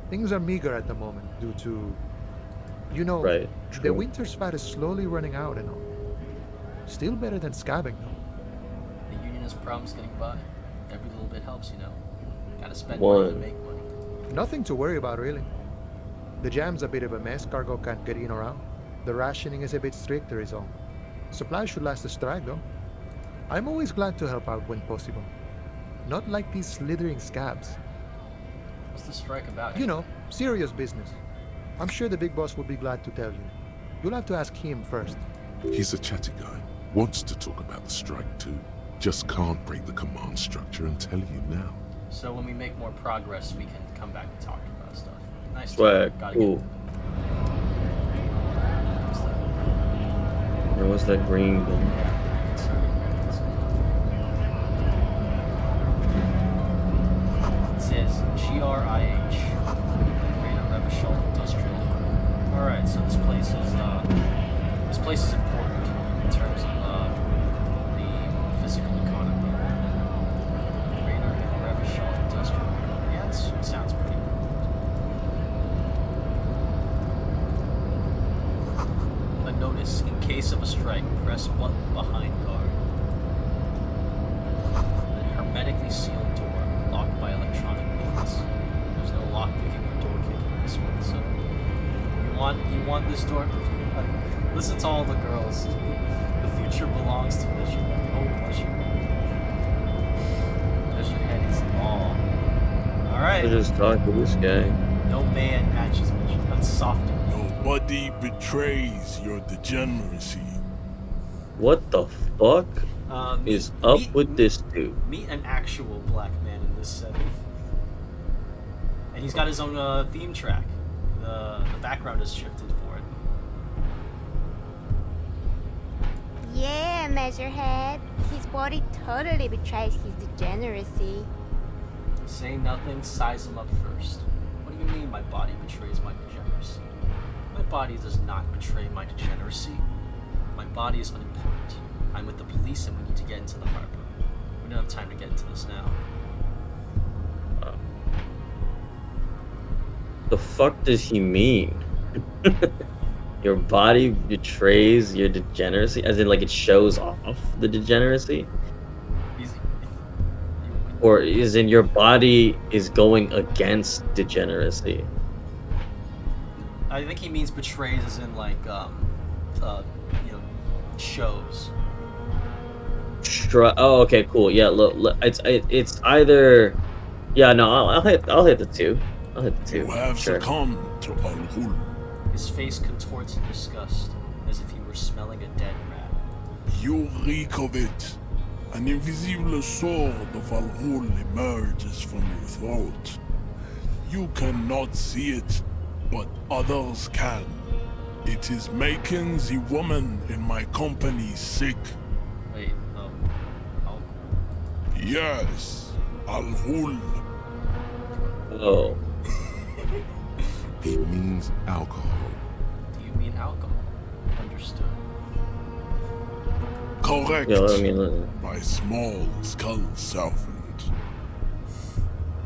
Things are meager at the moment due to... You know, Right, the true. winter's fat is slowly running out and all. Still better than scabbing, though. The union has problems getting by. Every little bit helps, you know. Gotta spend One. money to make money. Nothing to worry about, really. The jam's a bit of a mess, cargo can't get in or out. The rationing is a bit stricter is all. Supplies should last the strike, though. I'm always glad to help out when possible. Not like these slithering scabs. What's the strike about? You know, serious business. I'm sure the big boss will be glad to tell you. You'll have to ask him first. He's a chatty guy. Wants to talk about the strike too. Just can't break the command structure and tell you now. So when we make more progress, we can come back and talk about stuff. Nice. Swag. Gotta Cool. Where was that green gun? It says GRIH, Greater Revachol Industrial. All right, so this place is important in terms of the physical economy. Greater Revachol Industrial. Yeah, it sounds pretty good. A notice: in case of a strike, press button behind guard. A hermetically sealed door, locked by electronic means. There's no lock picking or door kicking in this one, so you want this door. Listen to all the girls. The future belongs to Measurehead. Oh, Measurehead is law. All right. I just talked to this guy. No man matches Measurehead. That's soft. Nobody betrays your degeneracy. What the fuck is up with this dude? Meet an actual black man in this setting. And he's got his own theme track. The background is shifted for it. Yeah, Measurehead. His body totally betrays his degeneracy. Say nothing, size him up first. What do you mean my body betrays my degeneracy? My body does not betray my degeneracy. My body is unimportant. I'm with the police and we need to get into the harbor. We don't have time to get into this now. The fuck does he mean? Your body betrays your degeneracy? As in, like, it shows off the degeneracy? Or is in your body is going against degeneracy? I think he means betrays as in like, shows. Oh, okay, cool. Yeah, look, it's either. Yeah, no, I'll hit the two. I'll hit the two. You have Sure. succumbed to Al-Ghul. His face contorts in disgust, as if he were smelling a dead rat. You reek of it. An invisible sword of Al-Ghul emerges from your throat. You cannot see it, but others can. It is making the woman in my company sick. Wait, Yes, Al-Ghul. Oh. He means alcohol. Do you mean alcohol? Understood. Correct. Yeah, I mean, My small skull servant.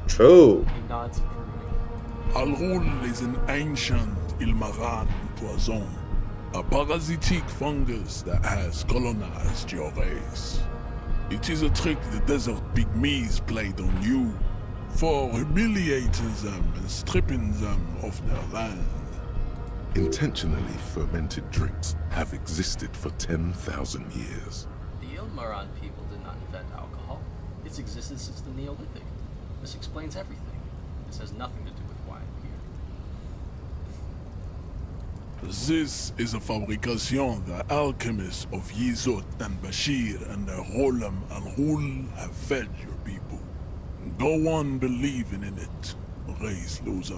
true. He nods approving. Al-Ghul is an ancient Ilmaran poison, a parasitic fungus that has colonized your race. It is a trick the desert pygmies played on you for humiliating them and stripping them of their land. Intentionally fermented drinks have existed for 10,000 years. The Ilmaran people did not invent alcohol. It's existed since the Neolithic. This explains everything. This has nothing to do with why I'm here. This is a fabrication the alchemists of Yizot and Bashir and the Rolam al-Hul have fed your people. Go on believing in it, race loser.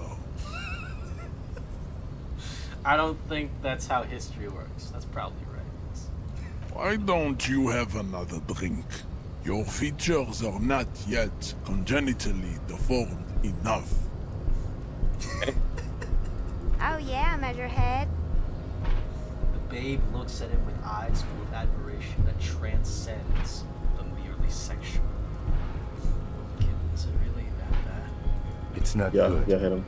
I don't think that's how history works. That's probably right. Why don't you have another drink? Your features are not yet congenitally deformed enough. Oh yeah, Measurehead. The babe looks at him with eyes full of admiration that transcends the merely sexual. Kid, is it really that bad? It's not Yeah, good. hit him.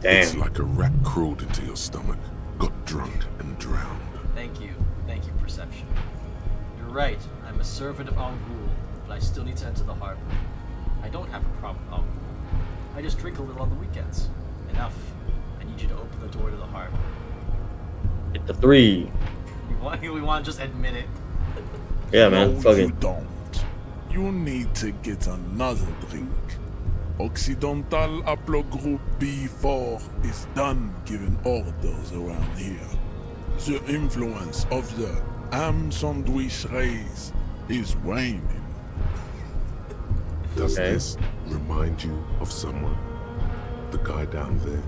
It's Damn. like a rat crawled into your stomach, got drunk and drowned. Thank you, Perception. You're right, I'm a servant of Al Ghul, but I still need to enter the harbor. I don't have a problem with Al Ghul. I just drink a little on the weekends. Enough. I need you to open the door to the harbor. Hit the 3. We want to just admit it. Yeah, man. No, Fuck you it. don't. You need to get another drink. Occidental Haplogroup B4 is done giving orders around here. The influence of the ham sandwich race is waning. Does Okay. this remind you of someone? The guy down there?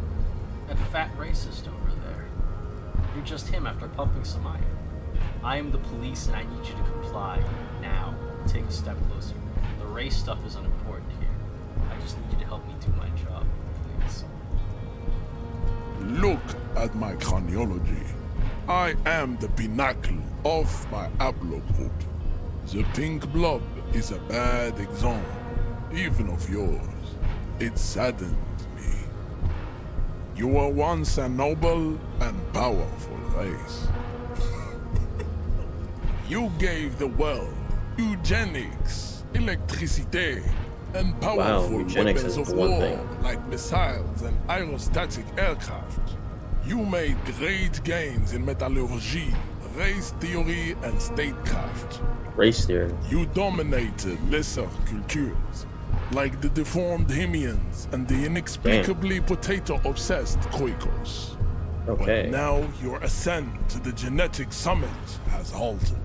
That fat racist over there. You're just him after pumping some iron. I am the police and I need you to comply. Now, take a step closer. The race stuff is unimportant here. I just need you to help me do my job, please. Look at my craniology. I am the pinnacle of my haplogroup. The pink blob is a bad example, even of yours. It saddens me. You were once a noble and powerful race. You gave the world eugenics, electricity, and powerful eugenics weapons is of one war thing. like missiles and aerostatic aircraft. You made great gains in metallurgy, race theory, and statecraft. Race theory. You dominated lesser cultures, like the deformed Hemians and the inexplicably potato-obsessed Quakers. Okay. But now your ascent to the genetic summit has halted.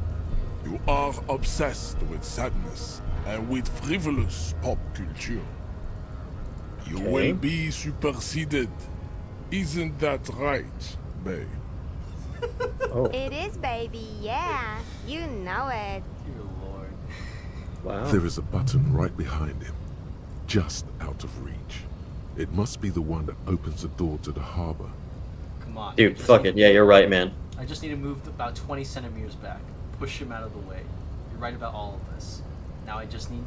You are obsessed with sadness and with frivolous pop culture. You Okay. will be superseded. Isn't that right, babe? Oh, It is, baby, yeah. You know it. Dear Lord. wow. There is a button right behind him, just out of reach. It must be the one that opens the door to the harbor. Come on. Dude, fuck it. Yeah, you're right, man. I just need to move about 20 centimeters back. Push him out of the way. You're right about all of this. Now I just need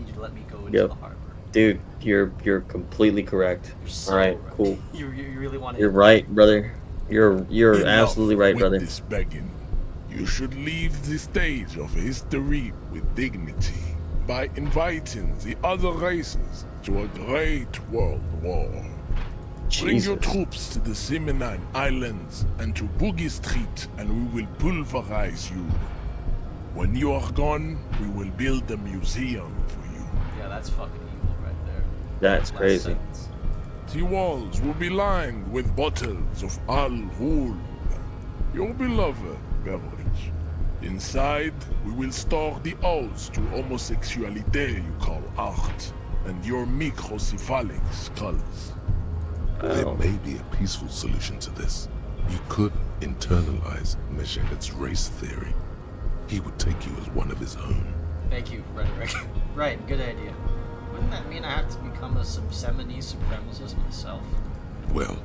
you to let me go into Yep. the harbor. Dude, you're completely correct. You're so All right, right. cool. You really want to. You're right, brother. You're Enough absolutely right, with brother. this begging. You should leave the stage of history with dignity by inviting the other races to a great world war. Bring your Jesus. troops to the Seminine Islands and to Boogie Street, and we will pulverize you. When you are gone, we will build a museum for you. Yeah, that's fucking evil right there. That's Last crazy. sentence. The walls will be lined with bottles of Al Ghul, your beloved beverage. Inside, we will store the odes to homosexuality you call art, and your microcephalic skulls. There Wow. may be a peaceful solution to this. You could internalize Meshached's race theory. He would take you as one of his own. Thank you, Rhetoric. Right, good idea. Wouldn't that mean I have to become a Seminese supremacist myself? Well,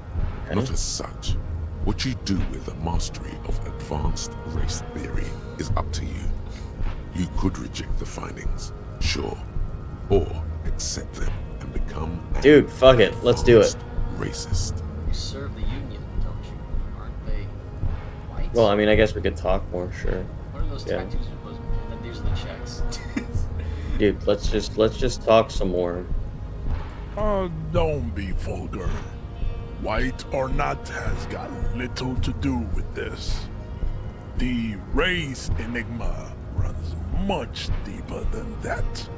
not as such. What you do with the mastery of advanced race theory is up to you. You could reject the findings, sure, or accept them and become an Dude, fuck it. Let's do it. advanced racist. You serve the Union, don't you? Aren't they white? Well, I mean, I guess we could talk more, sure. What are those yeah. tattoos you're supposed to? And then these are the checks. Dude, let's just talk some more. Don't be vulgar. White or not has got little to do with this. The race enigma runs much deeper than that.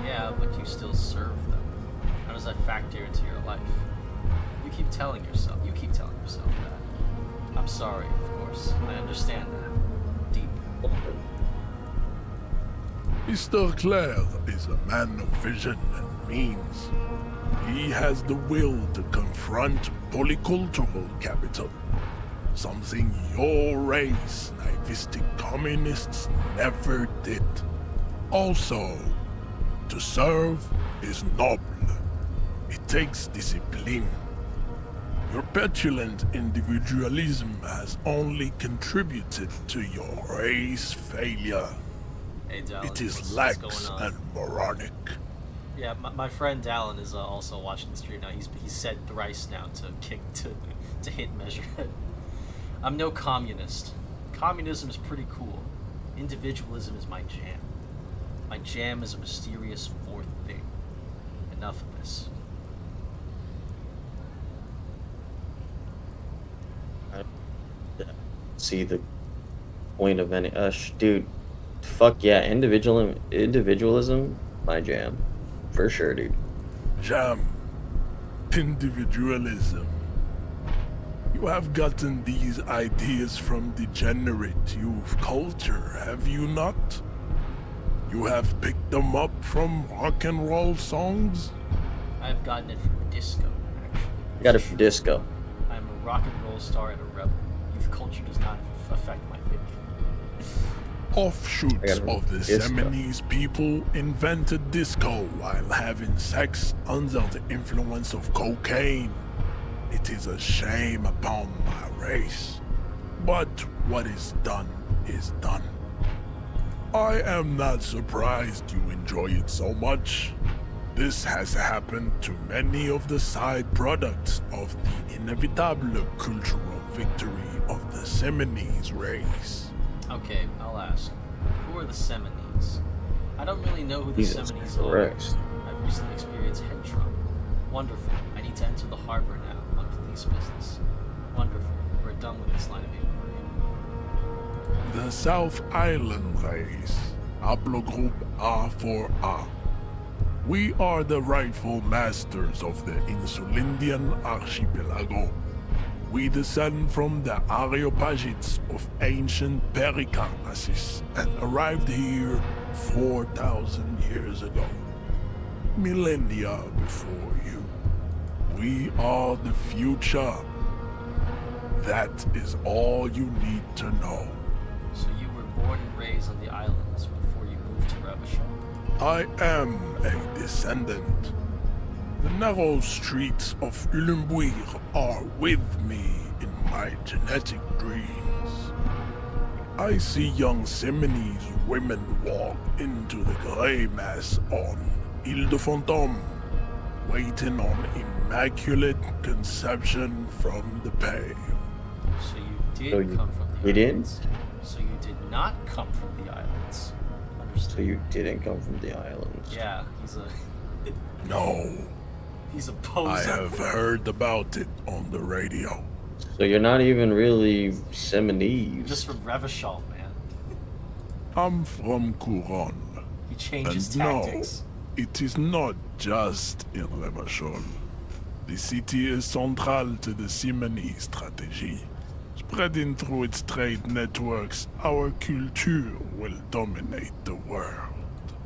Yeah, but you still serve them. How does that factor into your life? You keep telling yourself that. I'm sorry, of course. I understand that. Deep. Mr. Clare is a man of vision and means. He has the will to confront polycultural capital, something your race, naivistic communists, never did. Also, to serve is noble. It takes discipline. Your petulant individualism has only contributed to your race failure. Hey, Dallin, It is what's lax going on? and moronic. Yeah, my friend Dallin is also watching the stream now. He's said thrice now to hit Measurehead. I'm no communist. Communism is pretty cool. Individualism is my jam. My jam is a mysterious fourth thing. Enough of this. I see the point of any dude. Fuck yeah, individualism, my jam, for sure, dude. Jam. Individualism. You have gotten these ideas from degenerate youth culture, have you not? You have picked them up from rock and roll songs? I've gotten it from disco, actually. I got it from disco. I'm a rock and roll star and a rebel. Youth culture does not affect my thinking. Offshoots of the Seminoles people invented disco while having sex under the influence of cocaine. It is a shame upon my race. But what is done is done. I am not surprised you enjoy it so much. This has happened to many of the side products of the inevitable cultural victory of the Seminoles race. Okay, I'll ask. Who are the Seminoles? I don't really know who the Seminoles are. I've recently experienced head trauma. Wonderful. I need to enter the harbor now on police business. Wonderful. We're done with this line of inquiry. The South Island race, haplogroup A4A. We are the rightful masters of the Insulindian archipelago. We descend from the Areopagites of ancient Pericarnassus and arrived here 4,000 years ago. Millennia before you. We are the future. That is all you need to know. So you were born and raised on the islands before you moved to Revachol? I am a descendant. The narrow streets of Ulumbuir are with me in my genetic dreams. I see young Seminoles women walk into the grey mass on Ile de Fantôme, waiting on immaculate conception from the pale. So you did come from the islands? So you did not come from the islands. Understood. So you didn't come from the islands. Yeah, he's a... No. He's a poser. I have heard about it on the radio. So you're not even really Seminoles. Just from Revachol, man. I'm from Couronne. He changes and tactics. No, it is not just in Revachol. The city is central to the Simony strategy. Spreading through its trade networks, our culture will dominate the world.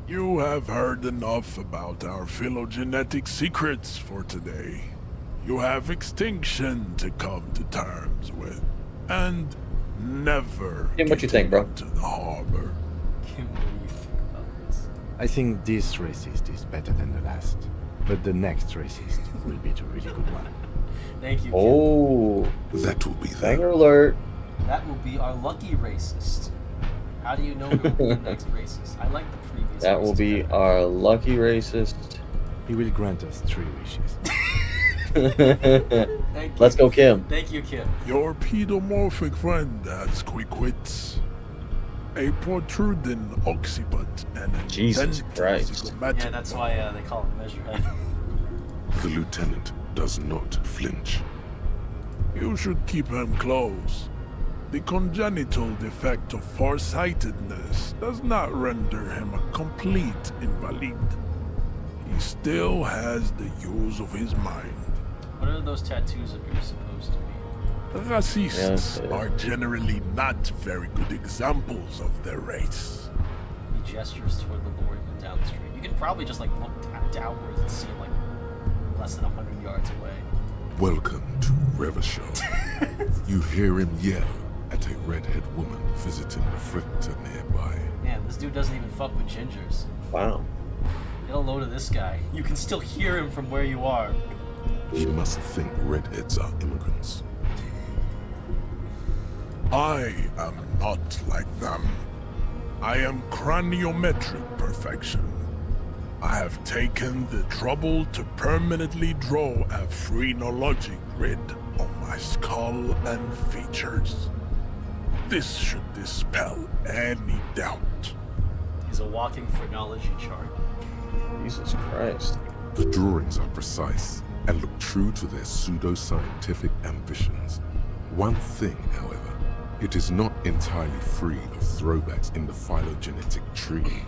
You have heard enough about our phylogenetic secrets for today. You have extinction to come to terms with, and never Kim, what you think, bro? to the harbor. Kim, what do you think about this? I think this racist is better than the last, but the next racist will be the really good one. Thank you, Kim. Oh, that will be banger alert. That will be our lucky racist. How do you know it will be the next racist? I like the previous. That will be our lucky racist. He will grant us 3 wishes. Thank you. Let's go, Kim. Thank you, Kim. Your pedomorphic friend has quick wits, a protruding occiput, and an Jesus intent Christ. zygomatic Yeah, that's why they call him Measurehead. The lieutenant does not flinch. You should keep him close. The congenital defect of farsightedness does not render him a complete invalid. He still has the use of his mind. What are those tattoos of yours supposed to be? Racists are generally not very good examples of their race. He gestures toward the lord down the street. You can probably just like look downwards and see him like less than 100 yards away. Welcome to Revachol. You hear him yell at a redhead woman visiting the fritter nearby. Man, this dude doesn't even fuck with gingers. Wow. Get a load of this guy. You can still hear him from where you are. He must think redheads are immigrants. I am not like them. I am craniometric perfection. I have taken the trouble to permanently draw a phrenologic grid on my skull and features. This should dispel any doubt. He's a walking phrenology chart. Jesus Christ. The drawings are precise and look true to their pseudo-scientific ambitions. One thing, however, it is not entirely free of throwbacks in the phylogenetic tree.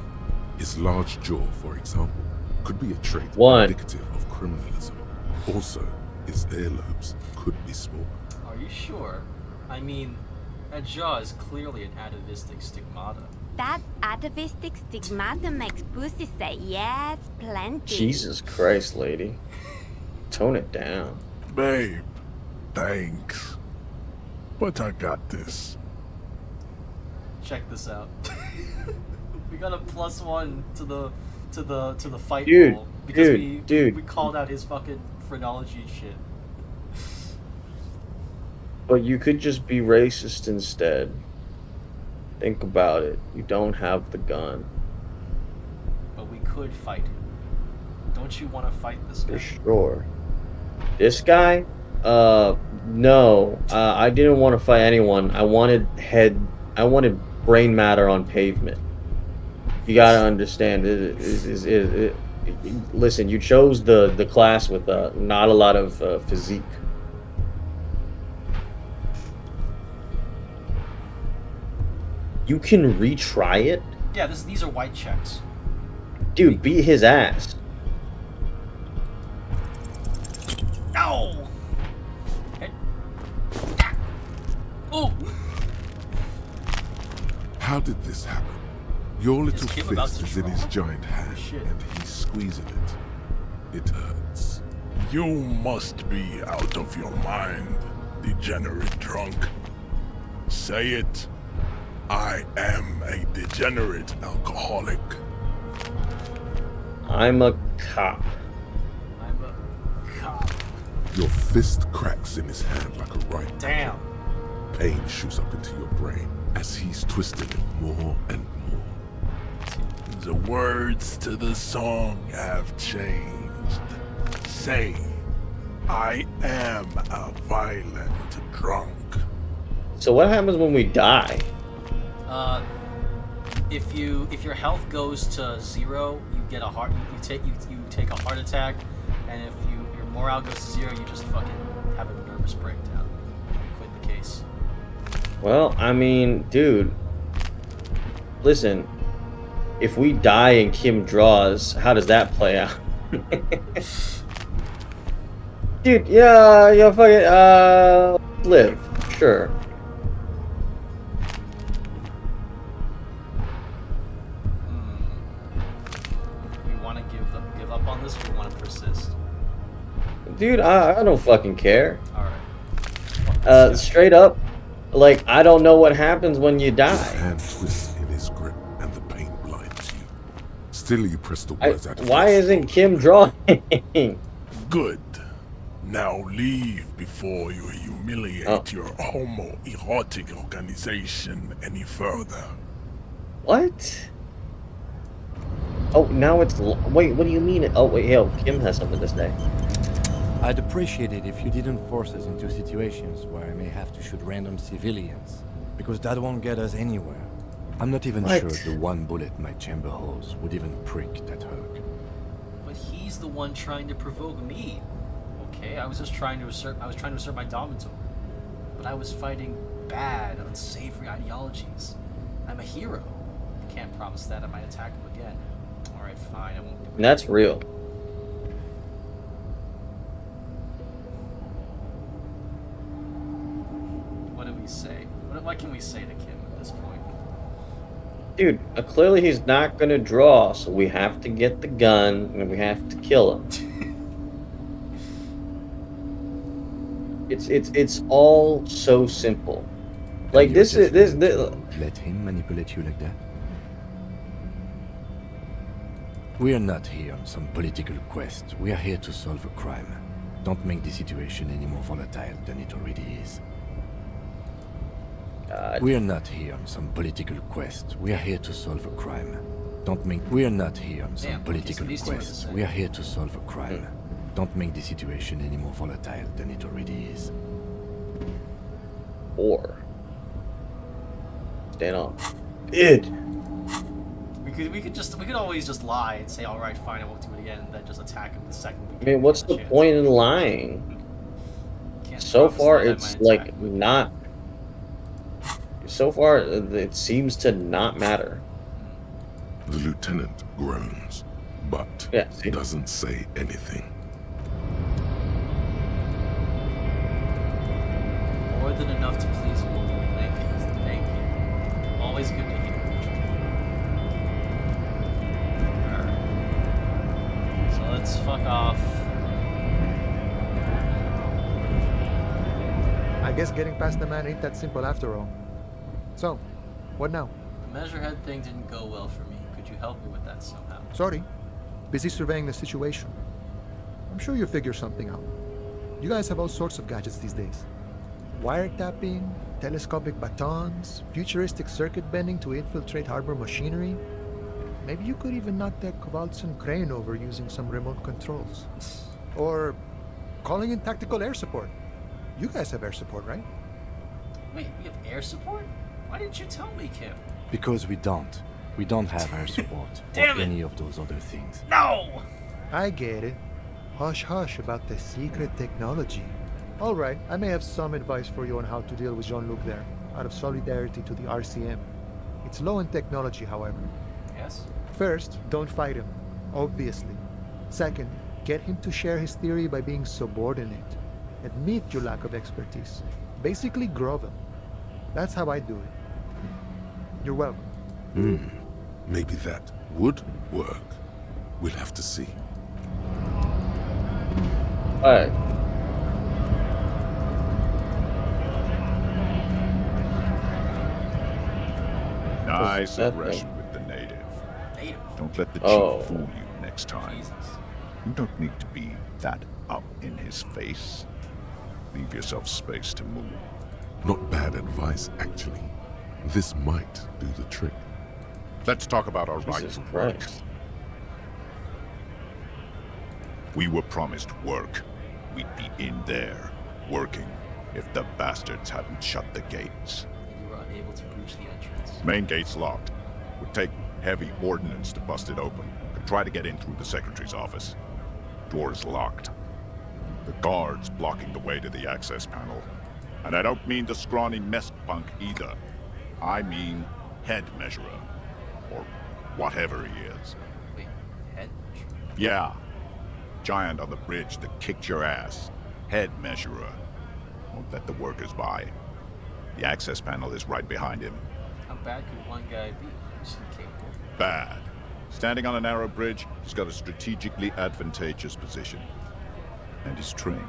His large jaw, for example, could be a trait indicative of criminalism. Also, his earlobes could be small. Are you sure? I mean, that jaw is clearly an atavistic stigmata. That atavistic stigmata makes pussy say yes, plenty. Jesus Christ, lady. Tone it down. Babe, thanks. But I got this. Check this out. We got a +1 to the fight roll because we called out his fucking phrenology shit. But you could just be racist instead. Think about it. You don't have the gun. But we could fight him. Don't you want to fight this guy? For sure. This guy? No. I didn't want to fight anyone. I wanted brain matter on pavement. You gotta understand. Listen, you chose the class with not a lot of physique. You can retry it? Yeah, these are white checks. Dude, beat his ass. Ow! Hey. Oh! How did this happen? Your little Kim about fist to is in his draw? giant hand, and he's squeezing it. It hurts. You must be out of your mind, degenerate drunk. Say it. I am a degenerate alcoholic. I'm a cop. I'm a cop. Your fist cracks in his hand like a right. Damn. Pain shoots up into your brain as he's twisting it more and more. The words to the song have changed. Say, I am a violent drunk. So what happens when we die? If your health goes to 0, you get a heart. You take a heart attack, and if your morale goes to 0, you just fucking have a nervous breakdown. You quit the case. Well, I mean, dude. Listen, if we die and Kim draws, how does that play out? Dude, yeah, fuck it. Live, sure. Give up on this, or you want to persist? Dude, I don't fucking care. Alright. Straight up, like, I don't know what happens when you die. His hand twists in his grip, and the pain blinds you. Still, you press the words out of Why your isn't Kim drawing? Good. Now leave before you humiliate your homoerotic organization any further. What? Oh, now it's... Wait, what do you mean? Oh, wait, yo, Kim has something to say. I'd appreciate it if you didn't force us into situations where I may have to shoot random civilians, because that won't get us anywhere. I'm not even sure the one bullet my chamber holds would even prick that hug. But he's the one trying to provoke me. Okay, I was trying to assert my dominance over him. But I was fighting bad, unsavory ideologies. I'm a hero. I can't promise that I might attack him again. Alright, fine, I won't do it. That's real. Dude, clearly he's not gonna draw, so we have to get the gun and we have to kill him. It's all so simple. Like And you're this is just this, going this to let him manipulate you like that? We're not here on some political quest. We are here to solve a crime. Don't make the situation any more volatile than it already is. We're not here on some political quest. We are here to solve a crime. Don't make. We're not here on some political quest. We are here to solve a crime. Don't make the situation any more volatile than it already is. or stand on it. We could always just lie and say, all right, fine, I won't do it again, and then just attack him the second we I mean, what's the point in lying? So far, it's like not. So far, it seems to not matter. The lieutenant groans, but doesn't say anything. More than enough to please a woman. Thank you. Always good to hear. Alright. So let's fuck off. I guess getting past the man ain't that simple after all. So, what now? The measurehead thing didn't go well for me. Could you help me with that somehow? Sorry. Busy surveying the situation. I'm sure you'll figure something out. You guys have all sorts of gadgets these days. Wiretapping, telescopic batons, futuristic circuit bending to infiltrate harbor machinery. Maybe you could even knock that Kowalson crane over using some remote controls. Or calling in tactical air support. You guys have air support, right? Wait, we have air support? Why didn't you tell me, Kim? Because we don't. We don't have air support or any of those other things. No! I get it. Hush hush about the secret technology. All right, I may have some advice for you on how to deal with Jean-Luc there, out of solidarity to the RCM. It's low in technology, however. Yes? First, don't fight him, obviously. Second, get him to share his theory by being subordinate. Admit your lack of expertise. Basically, grovel. That's how I do it. You're welcome. Maybe that would work. We'll have to see. Alright. Nice aggression with the native. Don't let the chief fool you next time. You don't need to be that up in his face. Leave yourself space to move. Not bad advice, actually. This might do the trick. Let's talk about our right to work. We were promised work. We'd be in there, working, if the bastards hadn't shut the gates. You were unable to breach the entrance. Main gate's locked. Would take heavy ordnance to bust it open. Could try to get in through the secretary's office. Door's locked. The guard's blocking the way to the access panel. And I don't mean the scrawny mess punk either. I mean head measurer. Or whatever he is. Wait, head measurer? Yeah. Giant on the bridge that kicked your ass. Head measurer. Won't let the workers by. The access panel is right behind him. How bad could one guy be? Is he capable? Bad. Standing on a narrow bridge, he's got a strategically advantageous position. And he's trained.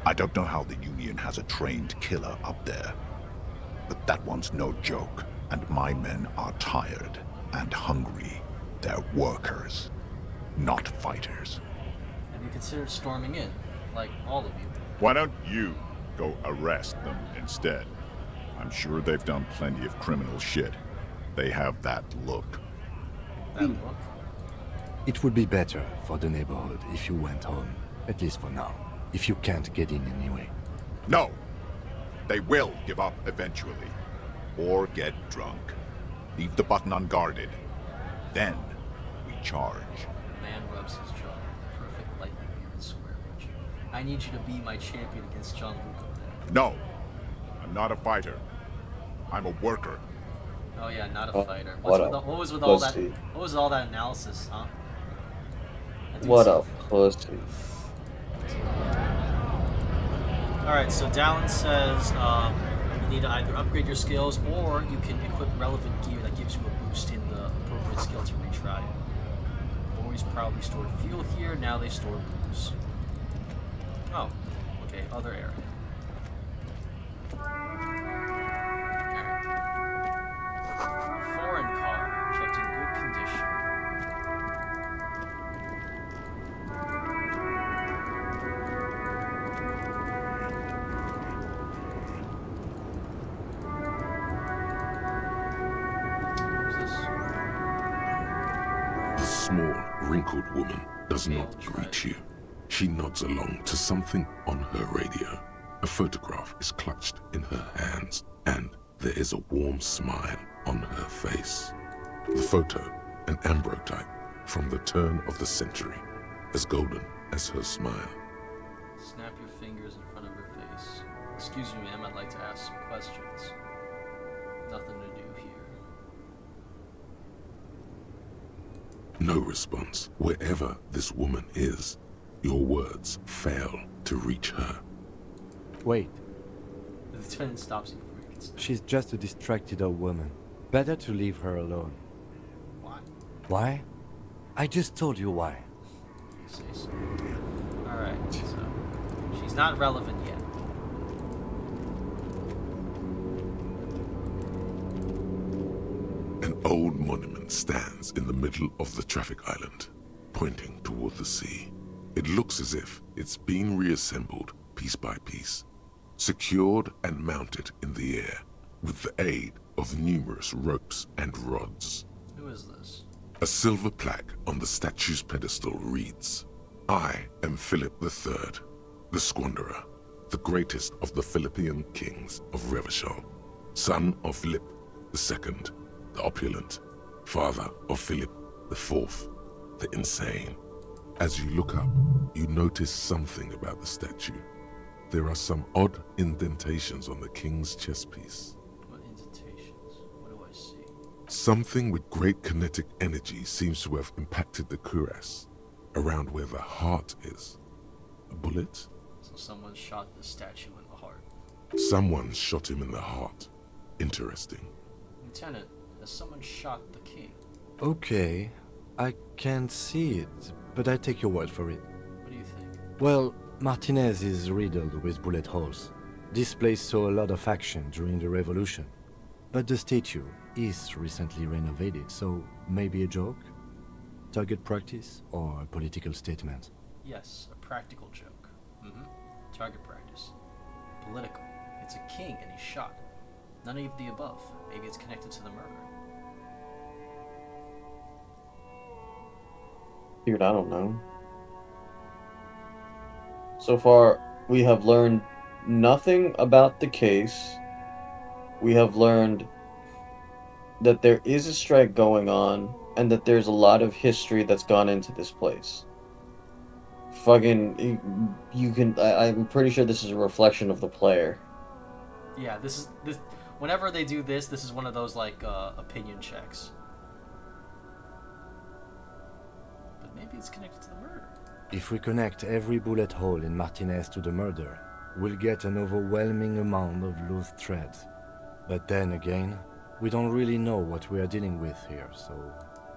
I don't know how the Union has a trained killer up there. But that one's no joke. And my men are tired and hungry. They're workers, not fighters. Have you considered storming in? Like all of you? Why don't you go arrest them instead? I'm sure they've done plenty of criminal shit. They have that look. That look? It would be better for the neighborhood if you went home, at least for now, if you can't get in anyway. No! They will give up eventually. Or get drunk. Leave the button unguarded. Then we charge. Man rubs his jaw. Perfect lightning here in Square Ridge. I need you to be my champion against Jean-Luc up there. No! I'm not a fighter. I'm a worker. Oh yeah, not a fighter. What was with all that? What was all that analysis, huh? What a pussy. Alright, so Dallin says you need to either upgrade your skills or you can equip relevant gear that gives you a boost skill to retry it. Always proudly stored fuel here, now they store booze. Oh, okay, other area. Alright. Foreign car, kept in good condition. The small, wrinkled woman does not greet you. She nods along to something on her radio. A photograph is clutched in her hands, and there is a warm smile on her face. The photo, an ambrotype from the turn of the century, as golden as her smile. Snap your fingers in front of her face. Excuse me, ma'am, I'd like to ask some questions. Nothing to do here. No response. Wherever this woman is, your words fail to reach her. Wait, The lieutenant stops you before you can stop. she's just a distracted old woman. Better to leave her alone. Why? Why? I just told you why. You say so. Alright, so she's not relevant yet. An old monument stands in the middle of the traffic island, pointing toward the sea. It looks as if it's been reassembled piece by piece, secured and mounted in the air with the aid of numerous ropes and rods. Who is this? A silver plaque on the statue's pedestal reads, "I am Philip III, the Squanderer, the greatest of the Philippian kings of Revachol, son of Philip II, the opulent, father of Philip IV, the insane." As you look up, you notice something about the statue. There are some odd indentations on the king's chestpiece. What indentations? What do I see? Something with great kinetic energy seems to have impacted the cuirass, around where the heart is. A bullet? So someone shot the statue in the heart. Someone shot him in the heart. Interesting. Lieutenant, has someone shot the king? Okay, I can't see it, but I take your word for it. What do you think? Well, Martinez is riddled with bullet holes. This place saw a lot of action during the revolution. But the statue is recently renovated, so maybe a joke? Target practice or a political statement? Yes, a practical joke. Target practice. Political. It's a king and he's shot. None of the above. Maybe it's connected to the murder. Dude, I don't know. So far, we have learned nothing about the case. We have learned that there is a strike going on, and that there's a lot of history that's gone into this place. Fucking, you can. I'm pretty sure this is a reflection of the player. Yeah, this. Whenever they do this, this is one of those like opinion checks. But maybe it's connected to the murder. If we connect every bullet hole in Martinez to the murder, we'll get an overwhelming amount of loose threads. But then again, we don't really know what we are dealing with here, so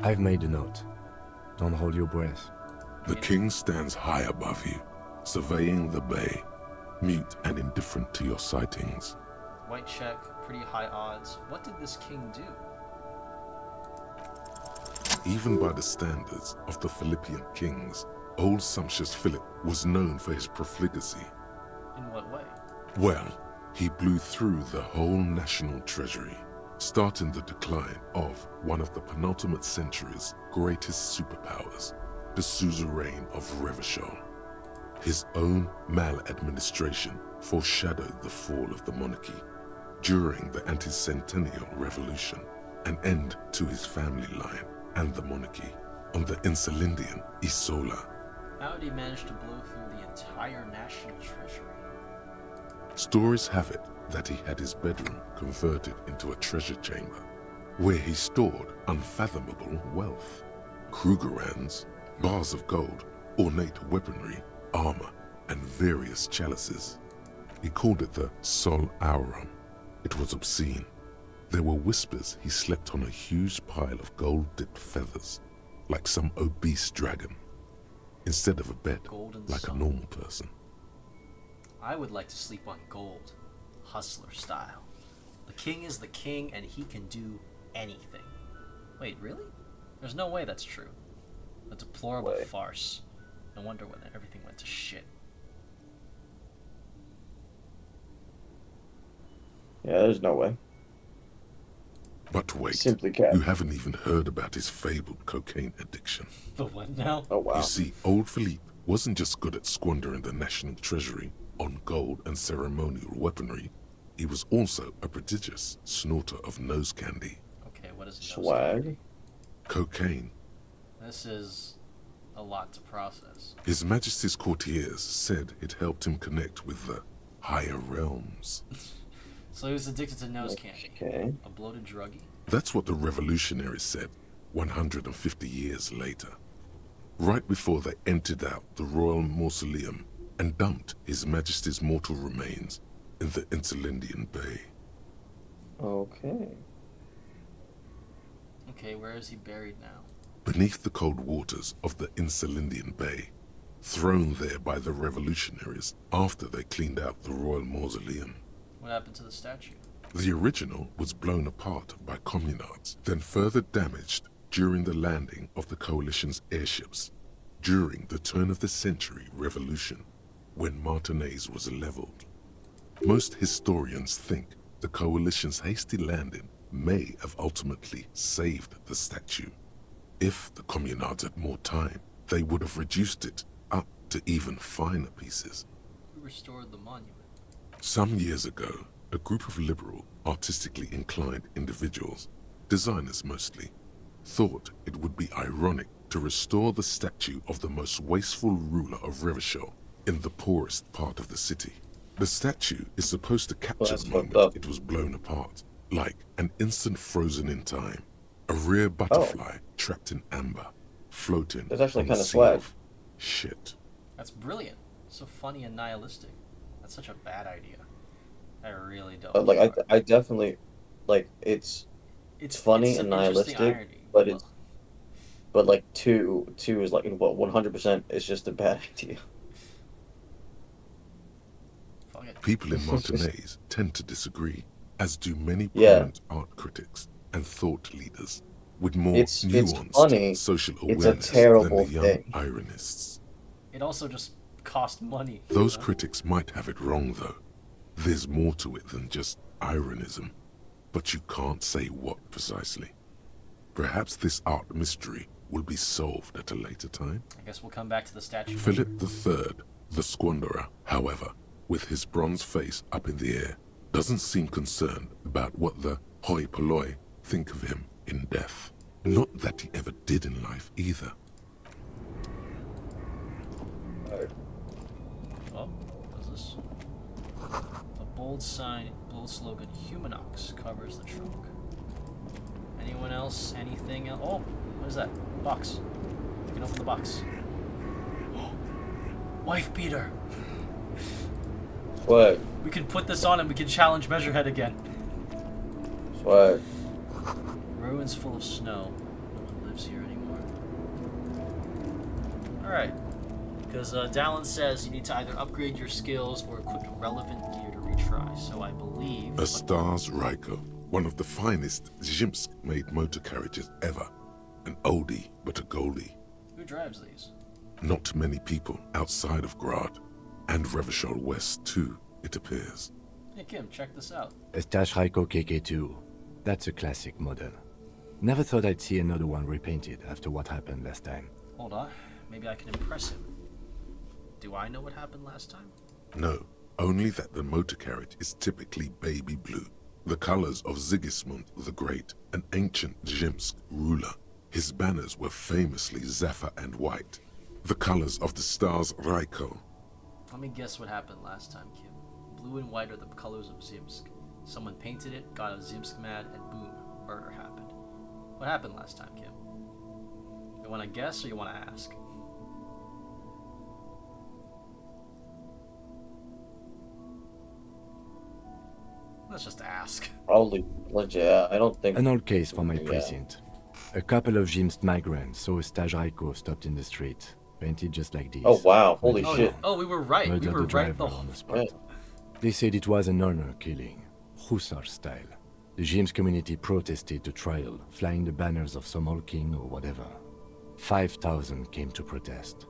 I've made a note. Don't hold your breath. The king stands high above you, surveying the bay, mute and indifferent to your sightings. White check, pretty high odds. What did this king do? Even by the standards of the Philippian kings, old sumptuous Philip was known for his profligacy. In what way? Well, he blew through the whole national treasury, starting the decline of one of the penultimate century's greatest superpowers, the suzerain of Revachol. His own maladministration foreshadowed the fall of the monarchy. During the anti-centennial revolution, an end to his family line and the monarchy on the Insulindian Isola. How did he manage to blow through the entire national treasury? Stories have it that he had his bedroom converted into a treasure chamber, where he stored unfathomable wealth. Krugerrands, bars of gold, ornate weaponry, armor, and various chalices. He called it the Sol Aurum. It was obscene. There were whispers he slept on a huge pile of gold-dipped feathers, like some obese dragon, instead of a bed Golden like sun. a normal person. I would like to sleep on gold, hustler style. The king is the king and he can do anything. Wait, really? There's no way that's true. A deplorable farce. No wonder when everything went to shit. Yeah, there's no way. But wait, Simply cat. you haven't even heard about his fabled cocaine addiction. The what now? Oh wow. You see, old Philippe wasn't just good at squandering the national treasury on gold and ceremonial weaponry, he was also a prodigious snorter of nose candy. Okay, what is nose Swag. candy? Cocaine. This is a lot to process. His Majesty's courtiers said it helped him connect with the higher realms. So he was addicted to nose candy. Okay. A bloated druggie? That's what the revolutionaries said 150 years later. Right before they emptied out the royal mausoleum and dumped His Majesty's mortal remains in the Insulindian Bay. Okay. Okay, where is he buried now? Beneath the cold waters of the Insulindian Bay, thrown there by the revolutionaries after they cleaned out the royal mausoleum. What happened to the statue? The original was blown apart by communards, then further damaged during the landing of the coalition's airships during the turn-of-the-century revolution, when Martinez was leveled. Most historians think the coalition's hasty landing may have ultimately saved the statue. If the communards had more time, they would have reduced it up to even finer pieces. Who restored the monument? Some years ago, a group of liberal, artistically inclined individuals, designers mostly, thought it would be ironic to restore the statue of the most wasteful ruler of Revachol in the poorest part of the city. The statue is supposed to capture the moment it was blown apart, like an instant frozen in time, a rare butterfly trapped in amber, floating That's actually on kind a of sea swag. of shit. That's brilliant. So funny and nihilistic. That's such a bad idea. I really don't. Like I definitely like it's funny it's and some interesting nihilistic, irony. but like two is like what 100% is just a bad idea. Fuck it. People in Martinez tend to disagree, as do many Yeah. prominent art critics and thought leaders with more It's nuanced funny. social It's a awareness terrible than the young thing. ironists. It also just cost money. Those you know? critics might have it wrong, though. There's more to it than just ironism, but you can't say what precisely. Perhaps this art mystery will be solved at a later time. I guess we'll come back to the statue. Philip III, the squanderer, however, with his bronze face up in the air, doesn't seem concerned about what the hoi polloi think of him in death. Not that he ever did in life either. Oh, what is this? A bold sign, bold slogan, Humanox covers the trunk. Anyone else? Anything else? Oh, what is that? Box. You can open the box. Wife beater. Swag. We can put this on and we can challenge Measurehead again. Swag. Ruins full of snow. No one lives here anymore. Alright. Because Dallin says you need to either upgrade your skills or equip relevant gear to retry. So I believe... A Stars Ryko, one of the finest Zhimsk-made motor carriages ever. An oldie, but a goldie. Who drives these? Not many people outside of Grad, and Revachol West too, it appears. Hey Kim, check this out. Estache Raiko KK2. That's a classic model. Never thought I'd see another one repainted after what happened last time. Hold on. Maybe I can impress him. Do I know what happened last time? No, only that the motor carriage is typically baby blue, the colors of Sigismund the Great, an ancient Zhimsk ruler. His banners were famously zephyr and white, the colors of the Stars Ryko. Let me guess what happened last time, Kim. Blue and white are the colors of Zimsk. Someone painted it, got a Zimsk mad, and boom, murder happened. What happened last time, Kim? You want to guess or you want to ask? Let's just ask. Probably legit. I don't think. An old case for my Yeah. precinct. A couple of Jim's migrants saw a Stajraiko stopped in the street, painted just like this. Oh wow! Holy Murdered shit! down. Oh, we were right. We Murdered were the right driver the on the spot. Right. They said it was an honor killing, Hussar style. The Jim's community protested the trial, flying the banners of some old king or whatever. 5,000 came to protest.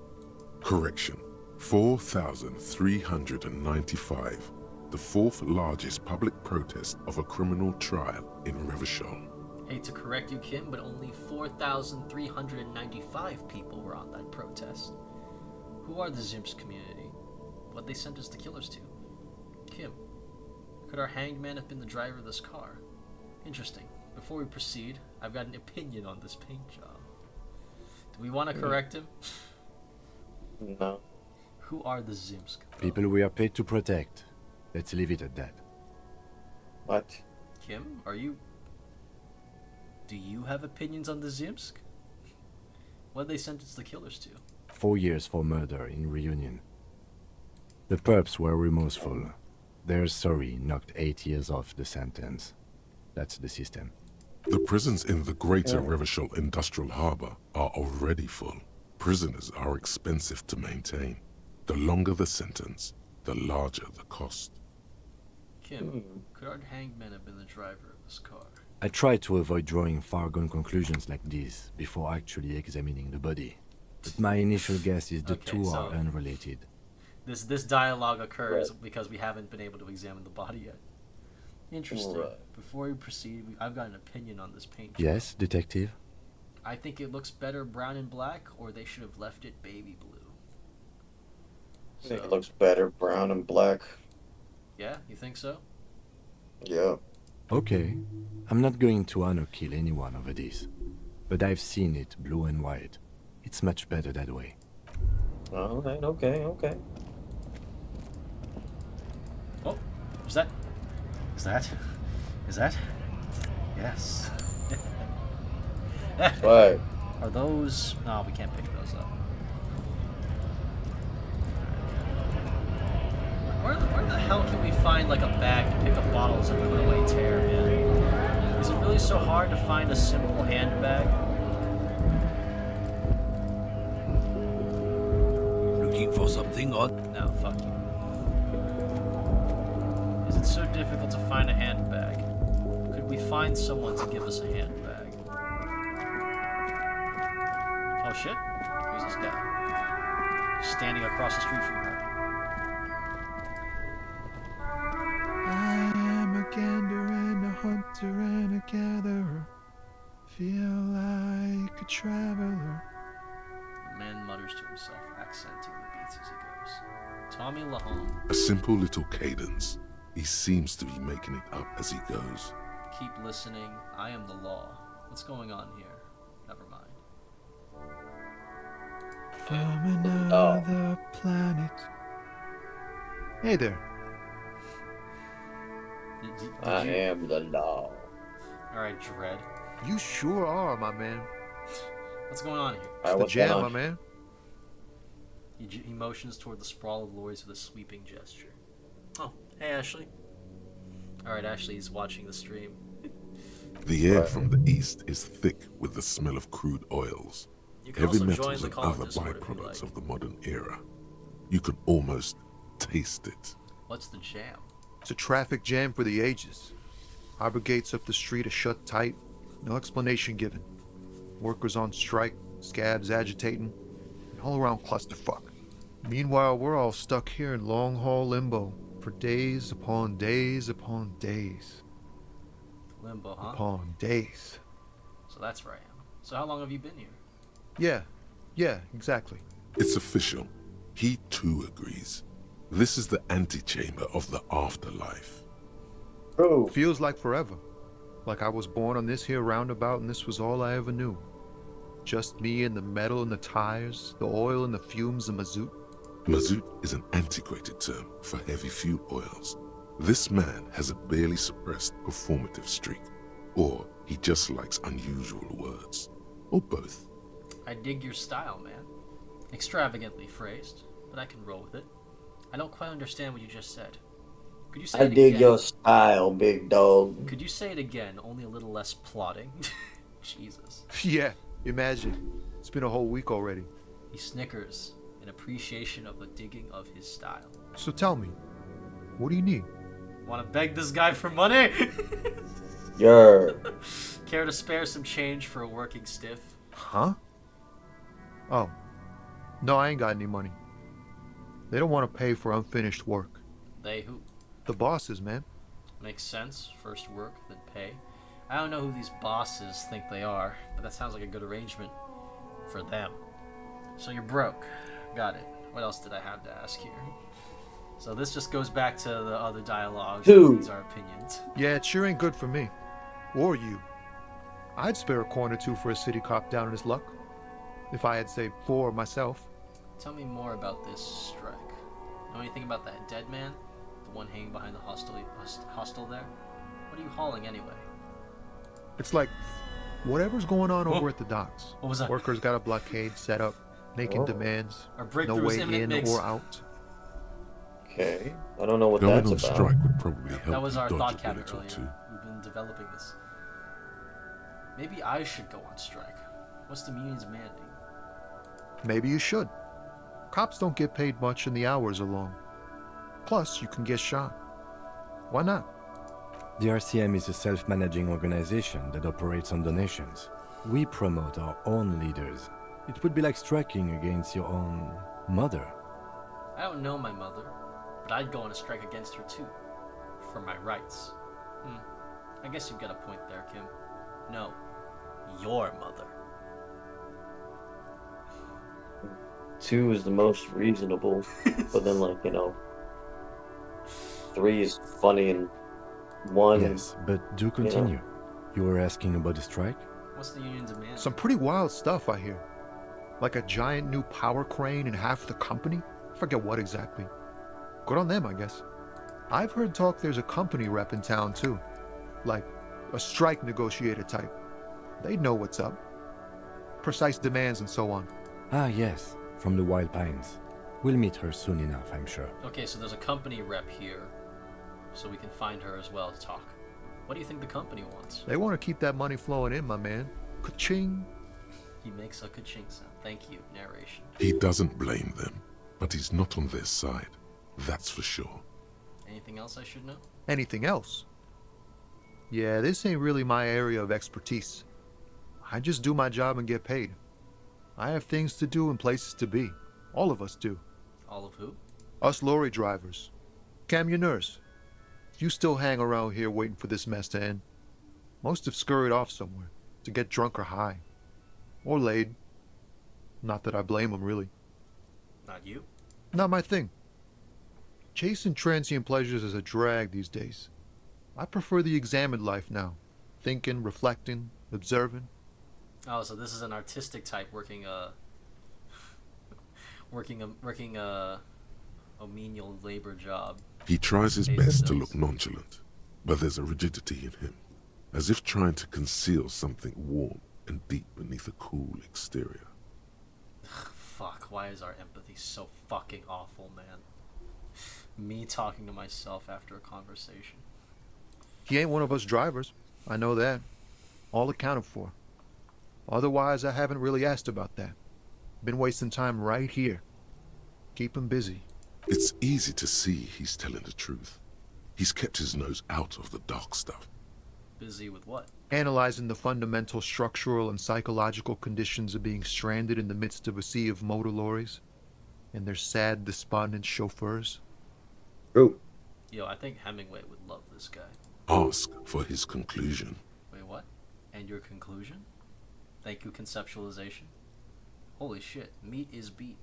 Correction. 4,395. The fourth largest public protest of a criminal trial in Revachol. Hate to correct you, Kim, but only 4,395 people were on that protest. Who are the Zimps community? What they sent us the killers to? Kim, could our hanged man have been the driver of this car? Interesting. Before we proceed, I've got an opinion on this paint job. Do we want to correct him? No. Who are the Zimsk? People we are paid to protect. Let's leave it at that. What? Kim, are you... Do you have opinions on the Zimsk? What they sentence the killers to? 4 years for murder in Reunion. The perps were remorseful. Their sorry knocked 8 years off the sentence. That's the system. The prisons in the greater Revachol Industrial Harbor are already full. Prisoners are expensive to maintain. The longer the sentence, the larger the cost. Kim, could our hanged man have been the driver of this car? I try to avoid drawing far-gone conclusions like this before actually examining the body. But my initial guess is the two are unrelated. This dialogue occurs because we haven't been able to examine the body yet. Interesting. Before we proceed, I've got an opinion on this paint job. Yes, detective? I think it looks better brown and black, or they should have left it baby blue. I think it looks better brown and black. Yeah, you think so? Yeah. Okay. I'm not going to honor kill anyone over this. But I've seen it blue and white. It's much better that way. Alright, okay. Oh, is that? Yes. What? Are those... No, we can't pick those up. Where the hell can we find like a bag to pick up bottles and put away tear, man? Is it really so hard to find a simple handbag? Looking for something odd? No, fuck you. Is it so difficult to find a handbag? Could we find someone to give us a handbag? Oh shit, who's this guy? Standing across the street from her. I am a gander and a hunter and a gatherer. Feel like a traveler. The man mutters to himself, accenting the beats as he goes. Tommy Lahome. A simple little cadence. He seems to be making it up as he goes. Keep listening. I am the law. What's going on here? Never mind. From another planet. Hey there. I am the law. Alright, Dread. You sure are, my man. What's going on here? It's the jam, my man. He motions toward the sprawl of lorries with a sweeping gesture. Oh, hey Ashley. Alright, Ashley's watching the stream. The air from the east is thick with the smell of crude oils, heavy metals and other byproducts of the modern era. You can almost taste it. What's the jam? It's a traffic jam for the ages. Harbor gates up the street are shut tight. No explanation given. Workers on strike, scabs agitating, an all-around clusterfuck. Meanwhile, we're all stuck here in long-haul limbo for days upon days upon days. Limbo, huh? Upon days. So that's where I am. So how long have you been here? Yeah, exactly. It's official. He too agrees. This is the antechamber of the afterlife. Oh. Feels like forever. Like I was born on this here roundabout and this was all I ever knew. Just me and the metal and the tires, the oil and the fumes of mazout. Mazout is an antiquated term for heavy fuel oils. This man has a barely suppressed performative streak, or he just likes unusual words, or both. I dig your style, man. Extravagantly phrased, but I can roll with it. I don't quite understand what you just said. Could you say I it dig again? your style, big dog. Could you say it again, only a little less plotting? Jesus. Yeah, imagine. It's been a whole week already. He snickers in appreciation of the digging of his style. So tell me, what do you need? Want to beg this guy for money? Yer. Care to spare some change for a working stiff? Huh? Oh. No, I ain't got any money. They don't want to pay for unfinished work. They who? The bosses, man. Makes sense. First work, then pay. I don't know who these bosses think they are, but that sounds like a good arrangement for them. So you're broke. Got it. What else did I have to ask here? So this just goes back to the other dialogues. These are opinions. Yeah, it sure ain't good for me. Or you. I'd spare a coin or two for a city cop down in his luck. If I had, say, 4 myself. Tell me more about this strike. Know anything about that dead man? The one hanging behind the hostel there? What are you hauling anyway? It's like whatever's going on over at the docks. What was that? Workers got a blockade set up, making demands. Our No breakthrough is way imminent, in Mix. or out. Okay. I don't know what Going that's on about. strike would probably help That was you our dodge thought a cabinet bullet or two. earlier. We've been developing this. Maybe I should go on strike. What's the union's mandate? Maybe you should. Cops don't get paid much and the hours are long. Plus, you can get shot. Why not? The RCM is a self-managing organization that operates on donations. We promote our own leaders. It would be like striking against your own mother. I don't know my mother, but I'd go on a strike against her too. For my rights. I guess you've got a point there, Kim. No, your mother. 2 is the most reasonable, but then, like, 3 is funny, and 1... Yes, but do continue. You were asking about the strike? What's the union demand? Some pretty wild stuff, I hear. Like a giant new power crane in half the company? I forget what exactly. Good on them, I guess. I've heard talk there's a company rep in town, too. Like, a strike negotiator type. They'd know what's up. Precise demands and so on. Ah, yes, from the Wild Pines. We'll meet her soon enough, I'm sure. Okay, so there's a company rep here, so we can find her as well to talk. What do you think the company wants? They want to keep that money flowing in, my man. Ka-ching. He makes a ka-ching sound. Thank you, narration. He doesn't blame them, but he's not on their side. That's for sure. Anything else I should know? Anything else? Yeah, this ain't really my area of expertise. I just do my job and get paid. I have things to do and places to be. All of us do. All of who? Us lorry drivers. Camionneurs. You still hang around here waiting for this mess to end. Most have scurried off somewhere to get drunk or high. Or laid. Not that I blame them, really. Not you? Not my thing. Chasing transient pleasures is a drag these days. I prefer the examined life now. Thinking, reflecting, observing. Oh, so this is an artistic type working a menial labor job. He tries his Pays the best to bills. look nonchalant, but there's a rigidity in him, as if trying to conceal something warm and deep beneath a cool exterior. Fuck, why is our empathy so fucking awful, man? Me talking to myself after a conversation. He ain't one of us drivers. I know that. All accounted for. Otherwise, I haven't really asked about that. Been wasting time right here. Keep him busy. It's easy to see he's telling the truth. He's kept his nose out of the dark stuff. Busy with what? Analyzing the fundamental structural and psychological conditions of being stranded in the midst of a sea of motor lorries and their sad, despondent chauffeurs. True. Yo, I think Hemingway would love this guy. Ask for his conclusion. Wait, what? And your conclusion? Thank you, conceptualization. Holy shit, meat is beat.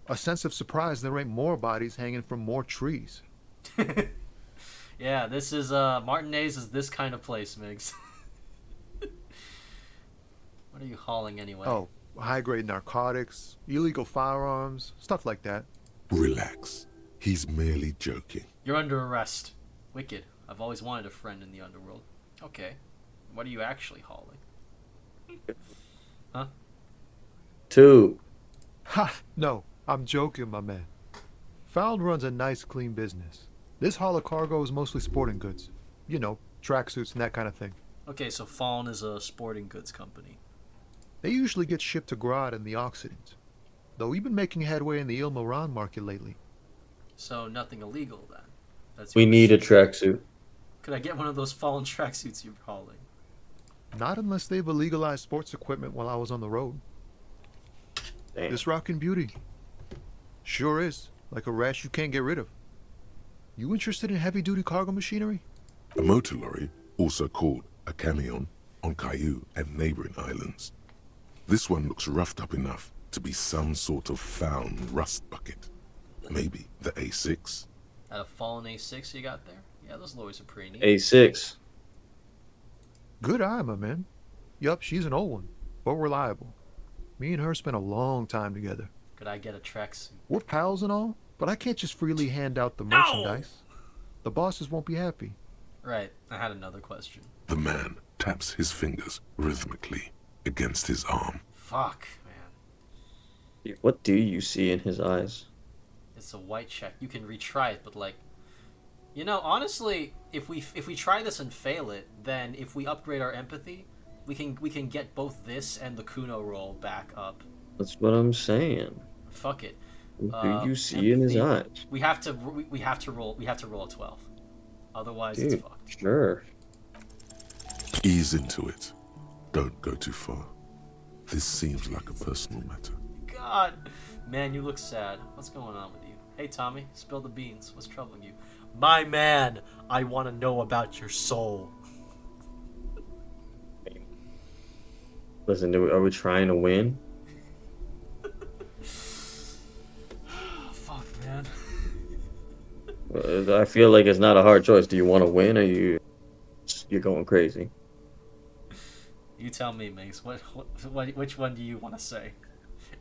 A sense of surprise there ain't more bodies hanging from more trees. Yeah, this is, Martinez is this kind of place, Migs. What are you hauling anyway? Oh, high-grade narcotics, illegal firearms, stuff like that. Relax. He's merely joking. You're under arrest. Wicked. I've always wanted a friend in the underworld. Okay. What are you actually hauling? Huh? 2. Ha! No, I'm joking, my man. Found runs a nice, clean business. This haul of cargo is mostly sporting goods. You know, tracksuits and that kind of thing. Okay, so Fallen is a sporting goods company. They usually get shipped to Grodd and the Occident. Though we've been making headway in the Ilmaran market lately. So nothing illegal then. That's We your need a machine. tracksuit. Could I get one of those Fallen tracksuits you're hauling? Not unless they've illegalized sports equipment while I was on the road. Damn. This rockin' beauty. Sure is. Like a rash you can't get rid of. You interested in heavy-duty cargo machinery? A motor lorry, also called a camion, on Caillou and neighboring islands. This one looks roughed up enough to be some sort of found rust bucket. Maybe the A6? At a Fallen A6 you got there? Yeah, those lorries are pretty neat. A6. Good eye, my man. Yup, she's an old one, but reliable. Me and her spent a long time together. Could I get a tracksuit? We're pals and all, but I can't just freely hand out the merchandise. The bosses won't be happy. Right, I had another question. The man taps his fingers rhythmically against his arm. Fuck, man. Dude, what do you see in his eyes? It's a white check. You can retry it, but like, you know, honestly, if we try this and fail it, then if we upgrade our empathy, we can get both this and the Kuno roll back up. That's what I'm saying. Fuck it. What do you see in his empathy, eyes? We have to roll a 12. Otherwise, Dude, it's fucked. sure. Ease into it. Don't go too far. This seems like a personal matter. God, man, you look sad. What's going on with you? Hey, Tommy, spill the beans. What's troubling you? My man, I want to know about your soul. Listen, are we trying to win? Fuck, man. I feel like it's not a hard choice. Do you want to win or you're going crazy? You tell me, Mace. Which one do you want to say?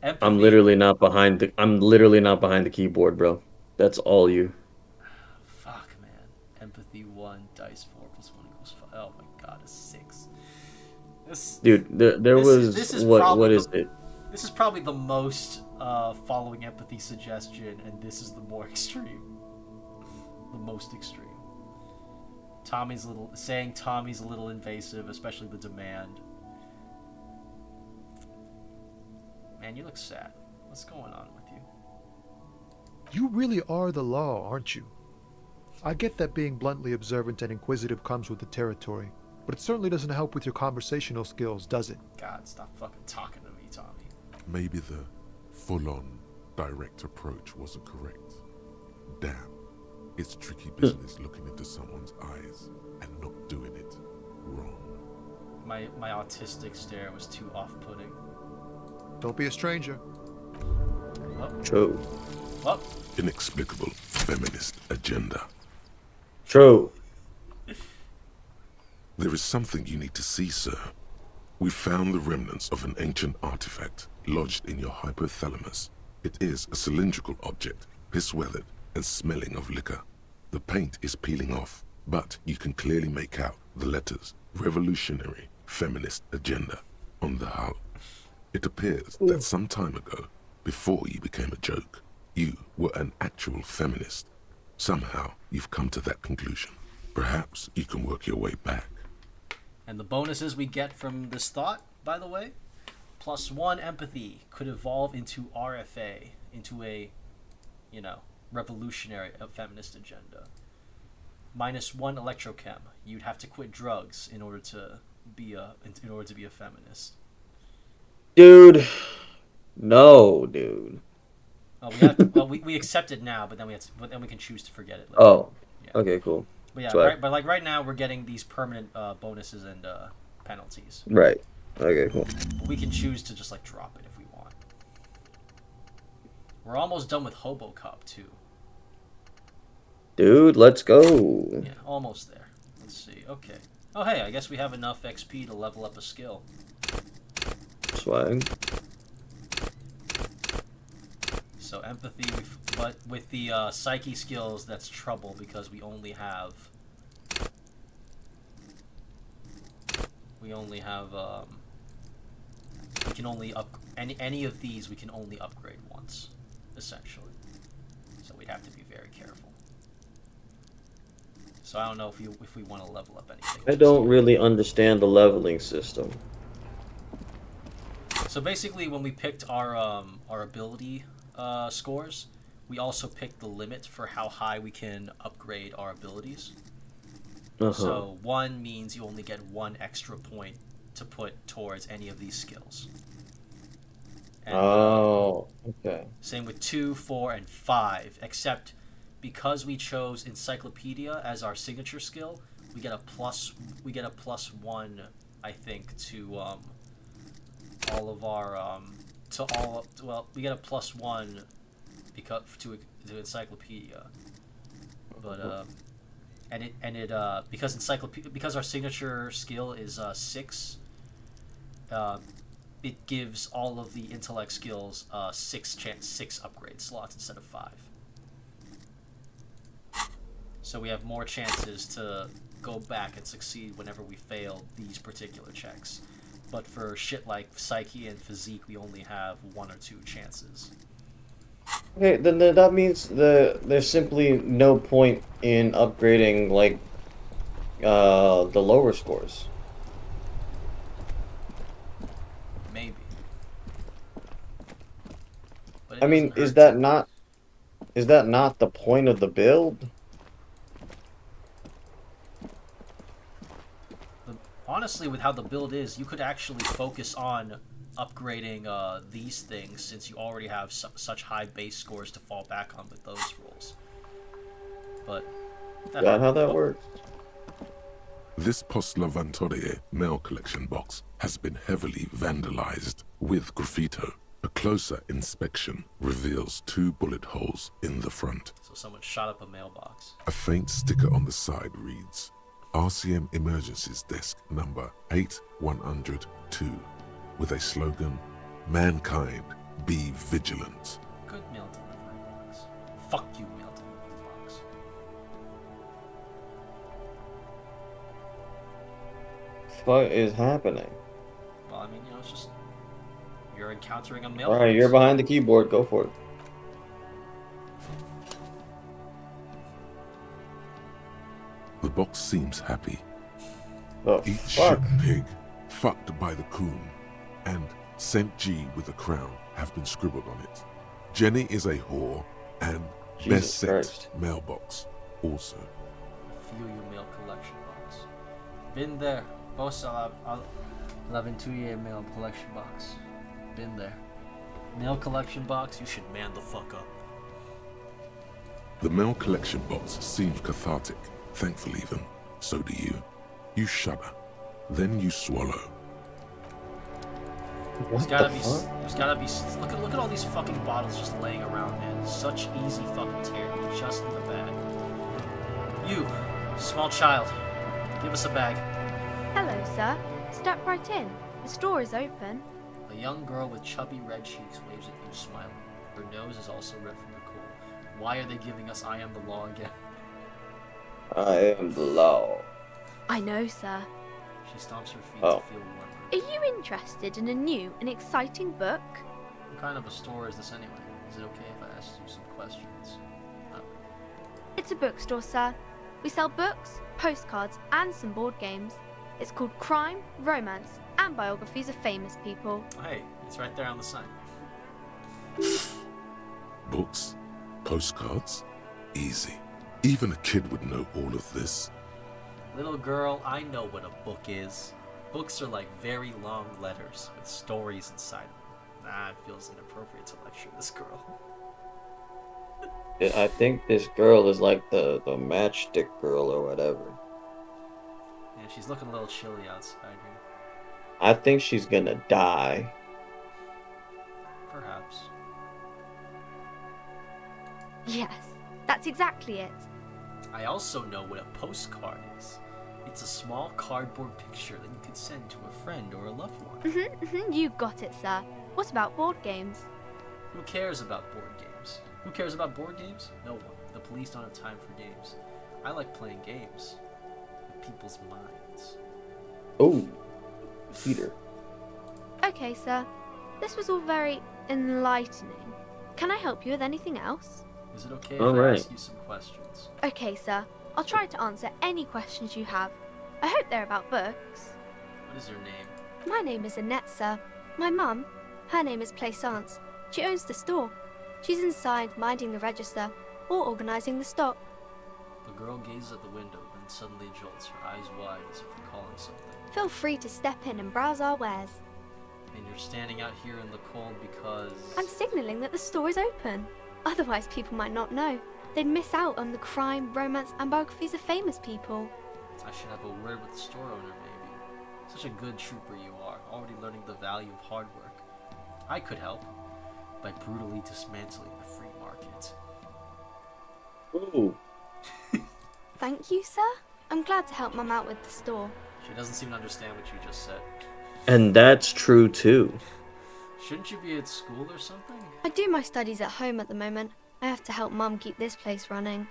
Empathy. I'm literally not behind the keyboard, bro. That's all you. Fuck, man. Empathy 1, dice 4 plus 1 equals 5. Oh my god, a 6. Dude, this is what is it? This is probably the most following empathy suggestion, and this is the more extreme. The most extreme. Tommy's a little invasive, especially the demand. Man, you look sad. What's going on with you? You really are the law, aren't you? I get that being bluntly observant and inquisitive comes with the territory, but it certainly doesn't help with your conversational skills, does it? God, stop fucking talking to me, Tommy. Maybe the full-on direct approach wasn't correct. Damn, it's tricky business looking into someone's eyes and not doing it wrong. My autistic stare was too off-putting. Don't be a stranger. True. Well. Inexplicable feminist agenda. True. There is something you need to see, sir. We found the remnants of an ancient artifact lodged in your hypothalamus. It is a cylindrical object, piss-weathered and smelling of liquor. The paint is peeling off, but you can clearly make out the letters Revolutionary Feminist Agenda on the hull. It appears that some time ago, before you became a joke, you were an actual feminist. Somehow, you've come to that conclusion. Perhaps you can work your way back. And the bonuses we get from this thought, by the way, +1 empathy could evolve into RFA, into a, revolutionary feminist agenda. -1 electrochem. You'd have to quit drugs in order to be a feminist. Dude. No, dude. Oh, we have to, well, we accept it now, but then we can choose to forget it later. Oh. Yeah. Okay, cool. But yeah, Swag. right now we're getting these permanent bonuses and penalties. Right. Okay, cool. But we can choose to just drop it if we want. We're almost done with Hobo Cup too. Dude, let's go. Yeah, almost there. Let's see. Okay. Oh hey, I guess we have enough XP to level up a skill. Swag. So empathy, but with the psyche skills, that's trouble because we only have we can only any of these we can only upgrade once, essentially. So we'd have to be very careful. So I don't know if we want to level up anything. I don't really understand the leveling system. So basically, when we picked our ability scores, we also picked the limit for how high we can upgrade our abilities. So 1 means you only get 1 extra point to put towards any of these skills. And, okay. Same with 2, 4, and 5, except because we chose Encyclopedia as our signature skill, we get a +1, I think, to all of our we get a +1 because to Encyclopedia, but because our signature skill is 6, it gives all of the intellect skills 6 upgrade slots instead of 5. So we have more chances to go back and succeed whenever we fail these particular checks. But for shit like psyche and physique, we only have 1 or 2 chances. Okay, then that means there's simply no point in upgrading like the lower scores. Maybe. But I mean, is that not the point of the build? Honestly, with how the build is, you could actually focus on upgrading these things since you already have such high base scores to fall back on with those rolls. But Is that how that works? This Post Levantorie mail collection box has been heavily vandalized with graffito. A closer inspection reveals 2 bullet holes in the front. So someone shot up a mailbox. A faint sticker on the side reads, RCM Emergencies Desk number 8102, with a slogan, Mankind, be vigilant. Good mail delivery box. Fuck you, mail delivery box. What is happening? Well, I mean, it's just you're encountering a mailbox. Alright, you're behind the keyboard. Go for it. The box seems happy. Eat shit pig, fucked by the coon, and St. G with a crown have been scribbled on it. Jenny is a whore, and best set mailbox also. Feel your mail collection box. Been there. Boss, I'll have a 2-year mail collection box. Been there. Mail collection box, you should man the fuck up. The mail collection box seems cathartic. Thankfully even. So do you. You shudder. Then you swallow. There's gotta be. Look at all these fucking bottles just laying around, man. Such easy fucking tear. Just in the bag. You, small child, give us a bag. Hello, sir. Step right in. The store is open. A young girl with chubby red cheeks waves at you, smiling. Her nose is also red from the cold. Why are they giving us I am the law again? I am the law. I know, sir. She stomps her feet to feel warmer. Are you interested in a new and exciting book? What kind of a store is this anyway? Is it okay if I ask you some questions? Oh. It's a bookstore, sir. We sell books, postcards, and some board games. It's called Crime, Romance, and Biographies of Famous People. Hey, it's right there on the sign. Books? Postcards? Easy. Even a kid would know all of this. Little girl, I know what a book is. Books are like very long letters with stories inside them. Nah, it feels inappropriate to lecture this girl. I think this girl is like the matchstick girl or whatever. Yeah, she's looking a little chilly outside here. I think she's gonna die. Perhaps. Yes, that's exactly it. I also know what a postcard is. It's a small cardboard picture that you could send to a friend or a loved one. You got it, sir. What about board games? Who cares about board games? Who cares about board games? No one. The police don't have time for games. I like playing games with people's minds. Oh, Peter. Okay, sir. This was all very enlightening. Can I help you with anything else? Is it okay if I ask you some questions? Okay, sir. I'll try to answer any questions you have. I hope they're about books. What is your name? My name is Annette, sir. My mum, her name is Plaisance. She owns the store. She's inside minding the register or organising the stock. The girl gazes at the window, then suddenly jolts, her eyes wide as if recalling something. Feel free to step in and browse our wares. And you're standing out here in the cold because... I'm signalling that the store is open. Otherwise people might not know. They'd miss out on the crime, romance and biographies of famous people. I should have a word with the store owner, maybe. Such a good trooper you are, already learning the value of hard work. I could help by brutally dismantling the free market. Ooh. Thank you, sir. I'm glad to help Mum out with the store. She doesn't seem to understand what you just said. And that's true too. Shouldn't you be at school or something? I do my studies at home at the moment. I have to help Mum keep this place running.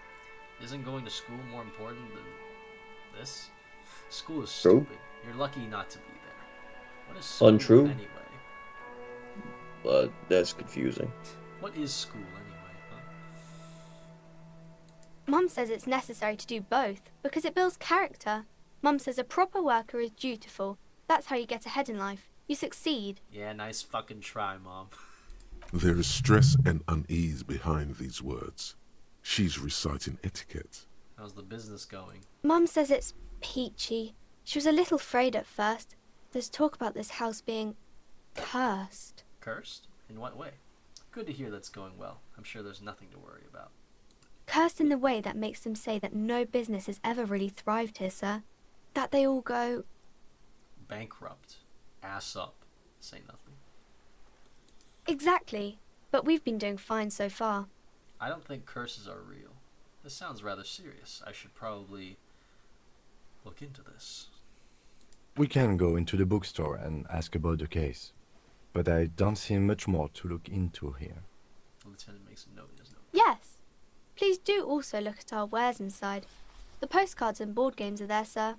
Isn't going to school more important than this? School is True. stupid. You're lucky not to be there. What is school Untrue. anyway? But that's confusing. What is school anyway, huh? Mum says it's necessary to do both because it builds character. Mum says a proper worker is dutiful. That's how you get ahead in life. You succeed. Yeah, nice fucking try, Mom. There is stress and unease behind these words. She's reciting etiquette. How's the business going? Mum says it's peachy. She was a little afraid at first. There's talk about this house being cursed. Cursed? In what way? Good to hear that's going well. I'm sure there's nothing to worry about. Cursed in the way that makes them say that no business has ever really thrived here, sir. That they all go... Bankrupt. Ass up. Say nothing. Exactly. But we've been doing fine so far. I don't think curses are real. This sounds rather serious. I should probably look into this. We can go into the bookstore and ask about the case. But I don't see much more to look into here. The lieutenant makes a note in his note. Yes. Please do also look at our wares inside. The postcards and board games are there, sir.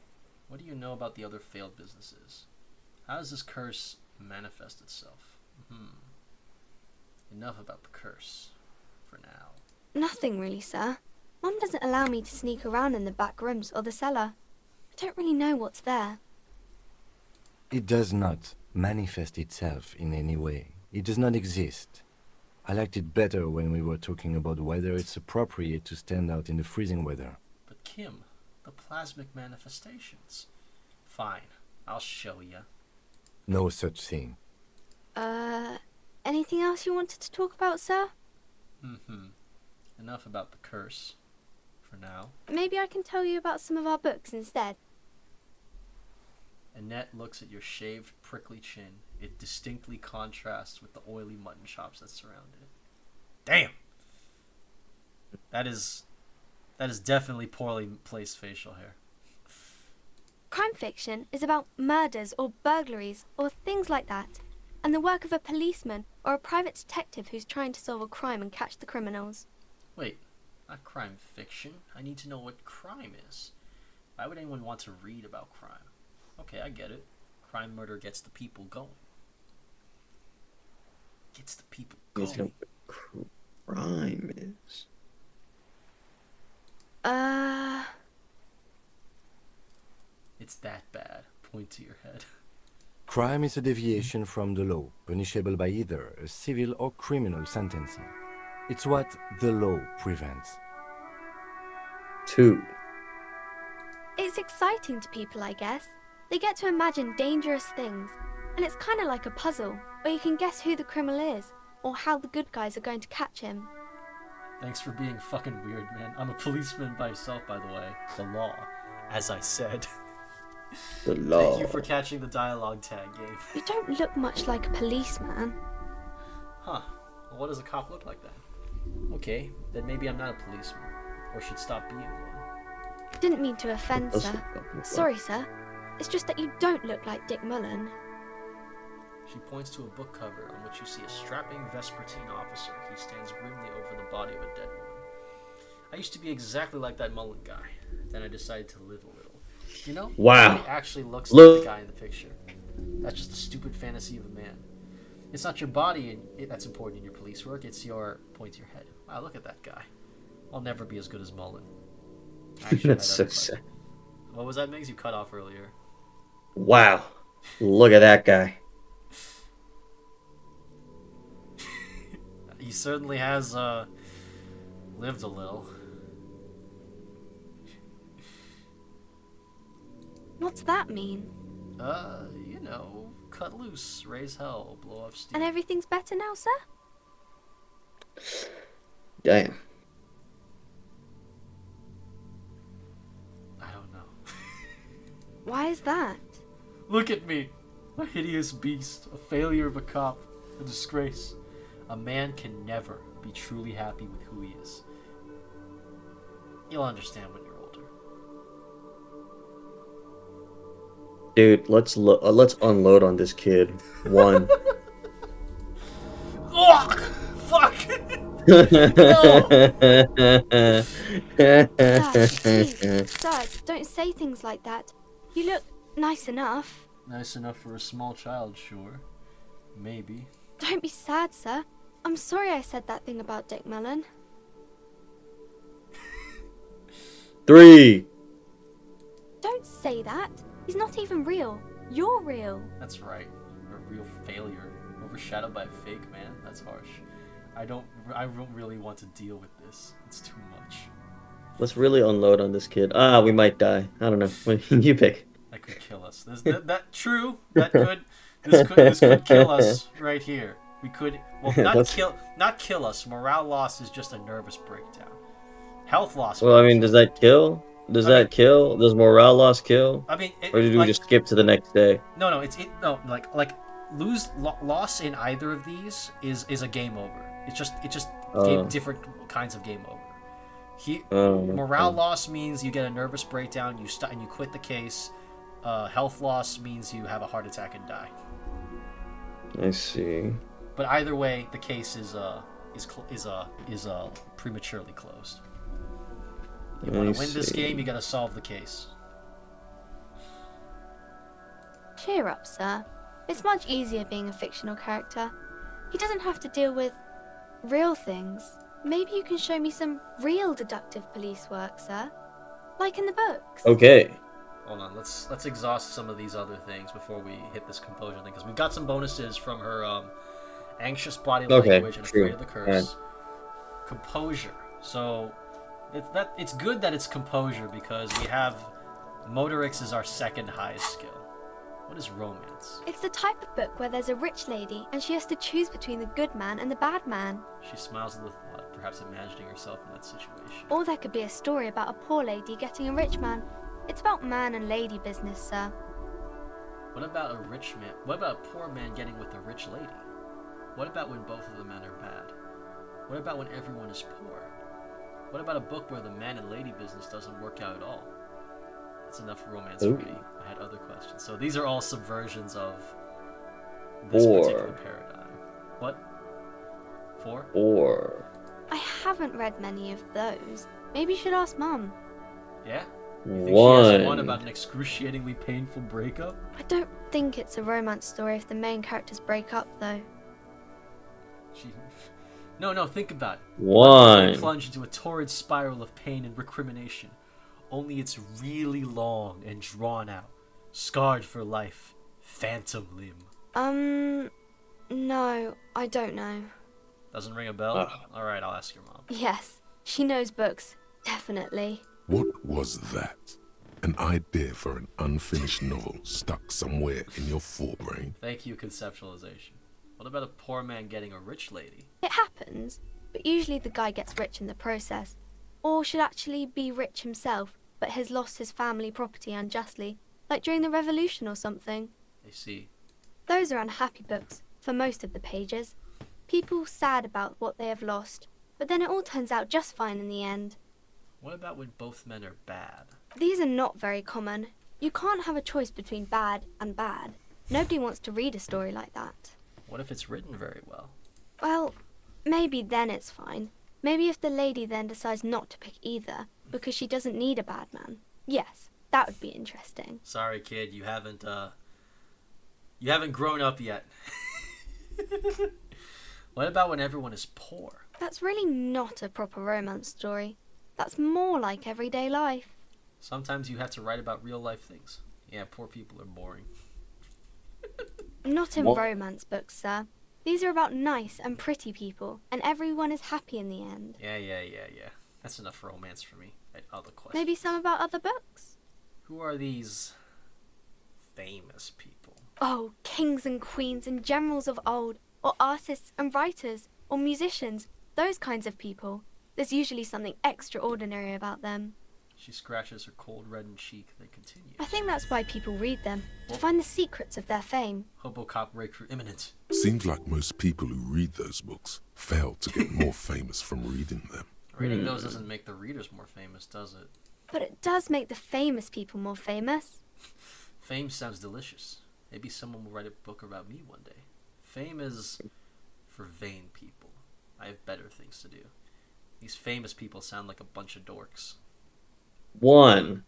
What do you know about the other failed businesses? How does this curse manifest itself? Enough about the curse. For now. Nothing really, sir. Mum doesn't allow me to sneak around in the back rooms or the cellar. I don't really know what's there. It does not manifest itself in any way. It does not exist. I liked it better when we were talking about whether it's appropriate to stand out in the freezing weather. But Kim, the plasmic manifestations. Fine, I'll show ya. No such thing. Anything else you wanted to talk about, sir? Enough about the curse. For now. Maybe I can tell you about some of our books instead. Annette looks at your shaved, prickly chin. It distinctly contrasts with the oily mutton chops that surround it. Damn! That is definitely poorly placed facial hair. Crime fiction is about murders or burglaries or things like that, and the work of a policeman or a private detective who's trying to solve a crime and catch the criminals. Wait, not crime fiction. I need to know what crime is. Why would anyone want to read about crime? Okay, I get it. Crime murder gets the people going. Gets the people going. You know what crime is? It's that bad. Point to your head. Crime is a deviation from the law, punishable by either a civil or criminal sentencing. It's what the law prevents. 2. It's exciting to people, I guess. They get to imagine dangerous things, and it's kind of like a puzzle, where you can guess who the criminal is, or how the good guys are going to catch him. Thanks for being fucking weird, man. I'm a policeman myself, by the way. The law, as I said. The law. Thank you for catching the dialogue tag game. You don't look much like a policeman. Huh. Well, what does a cop look like then? Okay, then maybe I'm not a policeman. Or should stop being one. Didn't mean to offend, That's sir. the fucking Sorry, sir. It's just that you don't look like Dick Mullen. She points to a book cover on which you see a strapping Vespertine officer. He stands grimly over the body of a dead woman. I used to be exactly like that Mullen guy. Then I decided to live a little. You know, Wow. nobody actually looks Look. like the guy in the picture. That's just a stupid fantasy of a man. It's not your body that's important in your police work. It's your point to your head. Wow, look at that guy. I'll never be as good as Mullen. Actually, That's I so have a sad. question. What was that, Migs? You cut off earlier. Wow. Look at that guy. He certainly has lived a little. What's that mean? You know, cut loose, raise hell, blow off steam. And everything's better now, sir? Damn. I don't know. Why is that? Look at me, a hideous beast, a failure of a cop, a disgrace. A man can never be truly happy with who he is. You'll understand when you're older. Dude, let's unload on this kid. One. Oh, fuck! Sir, please, sir, don't say things like that. You look nice enough. Nice enough for a small child, sure. Maybe. Don't be sad, sir. I'm sorry I said that thing about Dick Mellon. 3. Don't say that. He's not even real. You're real. That's right. A real failure. Overshadowed by a fake man? That's harsh. I don't really want to deal with this. It's too much. Let's really unload on this kid. We might die. I don't know. You pick. That could kill us. True. This could kill us right here. We could, well, not kill us. Morale loss is just a nervous breakdown. Health loss. Well, I mean, does that kill? Does morale loss kill? I mean, or do we just skip to the next day? No, loss in either of these is a game over. It's just different kinds of game over. Morale loss means you get a nervous breakdown, and you quit the case. Health loss means you have a heart attack and die. I see. But either way, the case is prematurely closed. You want to win this game, you got to solve the case. Cheer up, sir. It's much easier being a fictional character. He doesn't have to deal with real things. Maybe you can show me some real deductive police work, sir. Like in the books. Okay. Hold on, let's exhaust some of these other things before we hit this composure thing, because we've got some bonuses from her anxious body language and afraid of the curse. Right. Composure. So it's good that it's composure, because we have motorics is our second highest skill. What is romance? It's the type of book where there's a rich lady and she has to choose between the good man and the bad man. She smiles at the thought, perhaps imagining herself in that situation. Or there could be a story about a poor lady getting a rich man. It's about man and lady business, sir. What about a rich man? What about a poor man getting with a rich lady? What about when both of the men are bad? What about when everyone is poor? What about a book where the man and lady business doesn't work out at all? That's enough romance for me. I had other questions. So these are all subversions of this particular paradigm. What? 4? 4. I haven't read many of those. Maybe you should ask Mum. Yeah? You think she has one about an excruciatingly painful breakup? I don't think it's a romance story if the main characters break up, though. No, think about it. 1. Plunge into a torrid spiral of pain and recrimination. Only it's really long and drawn out. Scarred for life. Phantom limb. No, I don't know. Doesn't ring a bell? Alright, I'll ask your mom. Yes, she knows books. Definitely. What was that? An idea for an unfinished novel stuck somewhere in your forebrain? Thank you, conceptualization. What about a poor man getting a rich lady? It happens, but usually the guy gets rich in the process. Or should actually be rich himself, but has lost his family property unjustly, like during the revolution or something. I see. Those are unhappy books, for most of the pages. People sad about what they have lost, but then it all turns out just fine in the end. What about when both men are bad? These are not very common. You can't have a choice between bad and bad. Nobody wants to read a story like that. What if it's written very well? Well, maybe then it's fine. Maybe if the lady then decides not to pick either, because she doesn't need a bad man. Yes, that would be interesting. Sorry, kid, you haven't grown up yet. What about when everyone is poor? That's really not a proper romance story. That's more like everyday life. Sometimes you have to write about real life things. Yeah, poor people are boring. Not in What? romance books, sir. These are about nice and pretty people, and everyone is happy in the end. Yeah. That's enough romance for me. Other questions. Maybe some about other books? Who are these famous people? Oh, kings and queens and generals of old, or artists and writers, or musicians, those kinds of people. There's usually something extraordinary about them. She scratches her cold reddened cheek, then continues. I think that's why people read them, to find the secrets of their fame. Hobocop breakthrough imminent. Seems like most people who read those books fail to get more famous from reading them. Reading those doesn't make the readers more famous, does it? But it does make the famous people more famous. Fame sounds delicious. Maybe someone will write a book about me one day. Fame is for vain people. I have better things to do. These famous people sound like a bunch of dorks. 1.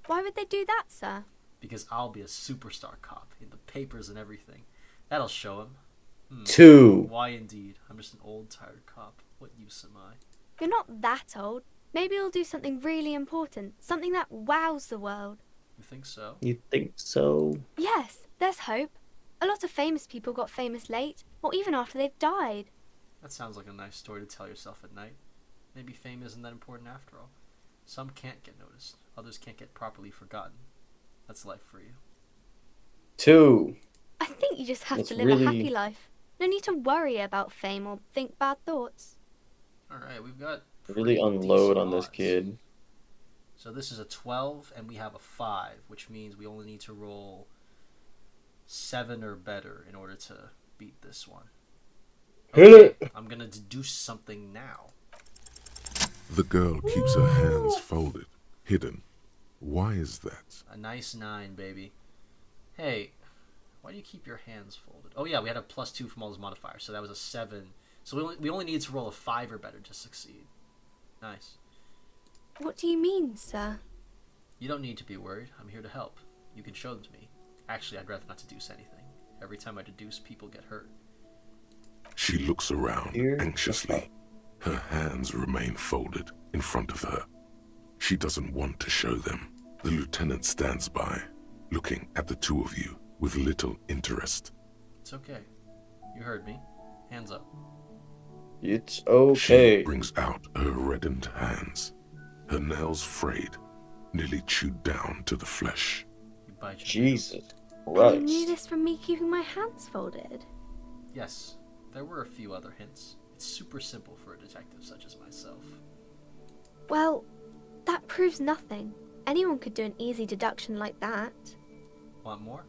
Why would they do that, sir? Because I'll be a superstar cop in the papers and everything. That'll show him. 2. Why indeed? I'm just an old, tired cop. What use am I? You're not that old. Maybe you'll do something really important, something that wows the world. You think so? You think so? Yes, there's hope. A lot of famous people got famous late, or even after they've died. That sounds like a nice story to tell yourself at night. Maybe fame isn't that important after all. Some can't get noticed. Others can't get properly forgotten. That's life for you. 2. I think you just have It's to live a really- happy life. No need to worry about fame or think bad thoughts. Alright, we've got Really pretty unload decent on this odds. kid. So this is a 12, and we have a 5, which means we only need to roll 7 or better in order to beat this one. Hit it! I'm gonna deduce something now. The girl keeps her hands folded, hidden. Why is that? A nice 9, baby. Hey, why do you keep your hands folded? Oh yeah, we had a +2 from all those modifiers, so that was a 7. So we only need to roll a 5 or better to succeed. Nice. What do you mean, sir? You don't need to be worried. I'm here to help. You can show them to me. Actually, I'd rather not deduce anything. Every time I deduce, people get hurt. She looks around Here. anxiously. Her hands remain folded in front of her. She doesn't want to show them. The lieutenant stands by, looking at the two of you with little interest. It's okay. You heard me. Hands up. It's She okay. brings out her reddened hands, her nails frayed, nearly chewed down to the flesh. You bite your Jesus And you knew Christ. this from me keeping my hands folded. Yes, there were a few other hints. It's super simple for a detective such as myself. Well, that proves nothing. Anyone could do an easy deduction like that. Want more?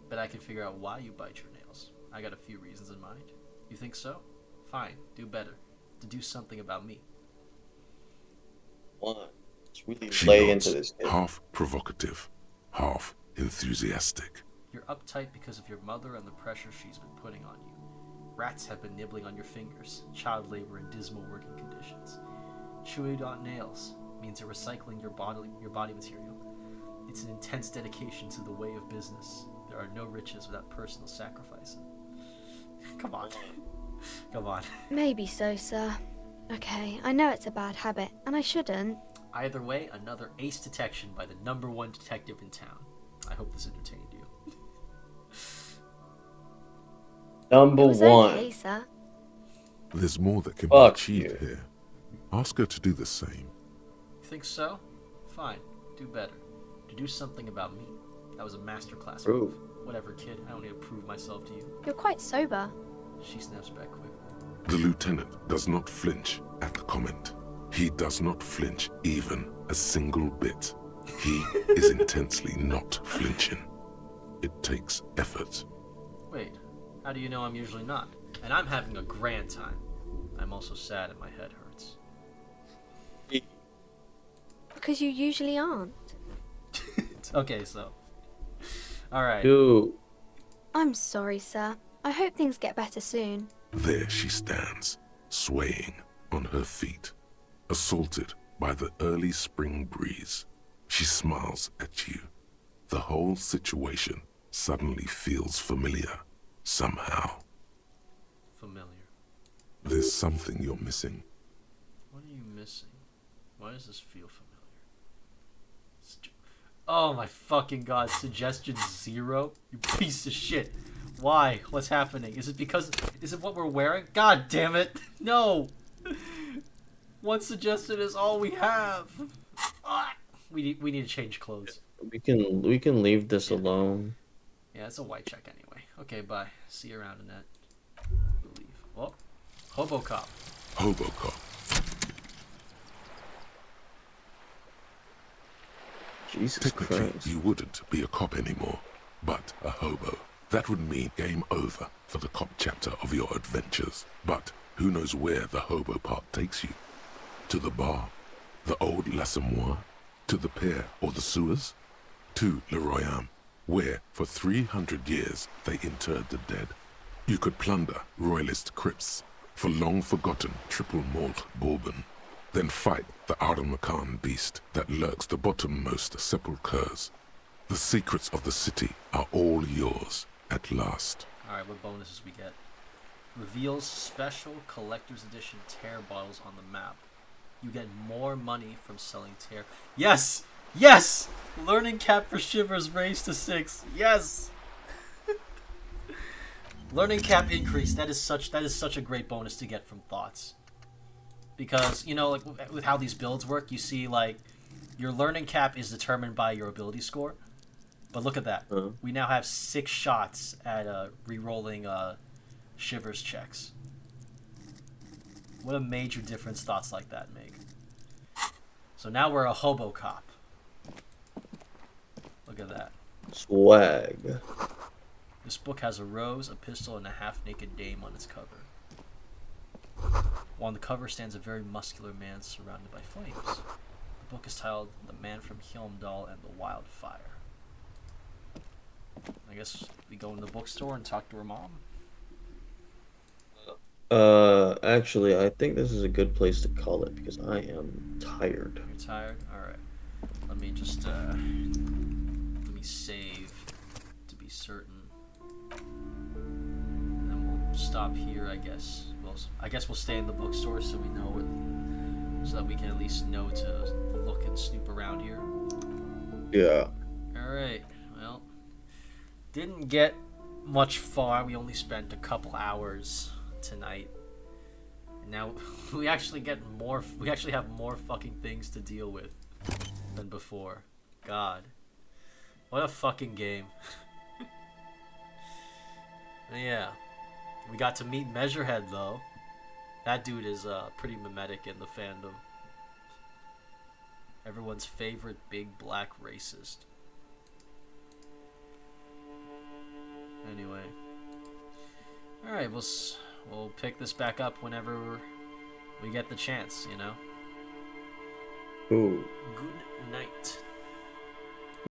Bet I can figure out why you bite your nails. I got a few reasons in mind. You think so? Fine, do better. Deduce something about me. 1. Let's really She lay nods, into this kid. half provocative, half enthusiastic. You're uptight because of your mother and the pressure she's been putting on you. Rats have been nibbling on your fingers, child labor and dismal working conditions. Chewed on nails means you're recycling your body material. It's an intense dedication to the way of business. There are no riches without personal sacrifice. Come on. Come on. Maybe so, sir. Okay, I know it's a bad habit, and I shouldn't. Either way, another ace detection by the #1 detective in town. I hope this entertained you. Number It was 1. okay, sir. There's more that can be Fuck achieved you. here. Ask her to do the same. You think so? Fine. Do better. Deduce something about me. That was a masterclass Prove. move. Whatever, kid. I don't need to prove myself to you. You're quite sober. She snaps back quickly. The lieutenant does not flinch at the comment. He does not flinch even a single bit. He is intensely not flinching. It takes effort. Wait, how do you know I'm usually not? And I'm having a grand time. I'm also sad and my head hurts. Because you usually aren't. Okay, so. Alright. 2. I'm sorry, sir. I hope things get better soon. There she stands, swaying on her feet, assaulted by the early spring breeze. She smiles at you. The whole situation suddenly feels familiar, somehow. Familiar. There's something you're missing. What are you missing? Why does this feel familiar? Oh my fucking god, suggestion 0? You piece of shit. Why? What's happening? Is it what we're wearing? God damn it. No. One suggestion is all we have. Ah! We need to change clothes. We can leave this alone. Yeah, it's a white check anyway. Okay, bye. See you around in that. Leave. Oh, hobo cop. Hobo cop. Jesus Technically, Christ. you wouldn't be a cop anymore, but a hobo. That would mean game over for the cop chapter of your adventures. But who knows where the hobo part takes you? To the bar? The old L'Assommoir? To the pier or the sewers? To Le Royaume, where for 300 years they interred the dead. You could plunder royalist crypts for long-forgotten triple malt bourbon, then fight the Aramakan beast that lurks the bottommost sepulchres. The secrets of the city are all yours at last. Alright, what bonuses we get? Reveals special collector's edition tear bottles on the map. You get more money from selling tear. Yes! Yes! Learning cap for Shivers raised to 6. Yes! Learning cap increase. That is such a great bonus to get from thoughts. Because, you know, like with how these builds work, you see like your learning cap is determined by your ability score. But look at that. We now have 6 shots at re-rolling Shivers checks. What a major difference thoughts like that make. So now we're a hobo cop. Look at that. Swag. This book has a rose, a pistol, and a half-naked dame on its cover. On the cover stands a very muscular man surrounded by flames. The book is titled The Man from Hjelmdal and the Wildfire. I guess we go in the bookstore and talk to her mom. Actually, I think this is a good place to call it because I am tired. You're tired? Alright. Let me just, let me save to be certain. And then we'll stop here, I guess. I guess we'll stay in the bookstore so we know it, so that we can at least know to look and snoop around here. Yeah. Alright, well, didn't get much far. We only spent a couple hours tonight. And now we actually have more fucking things to deal with than before. God. What a fucking game. Yeah. We got to meet Measurehead, though. That dude is pretty mimetic in the fandom. Everyone's favorite big black racist. Anyway. Alright, we'll pick this back up whenever we get the chance, you know? Ooh. Good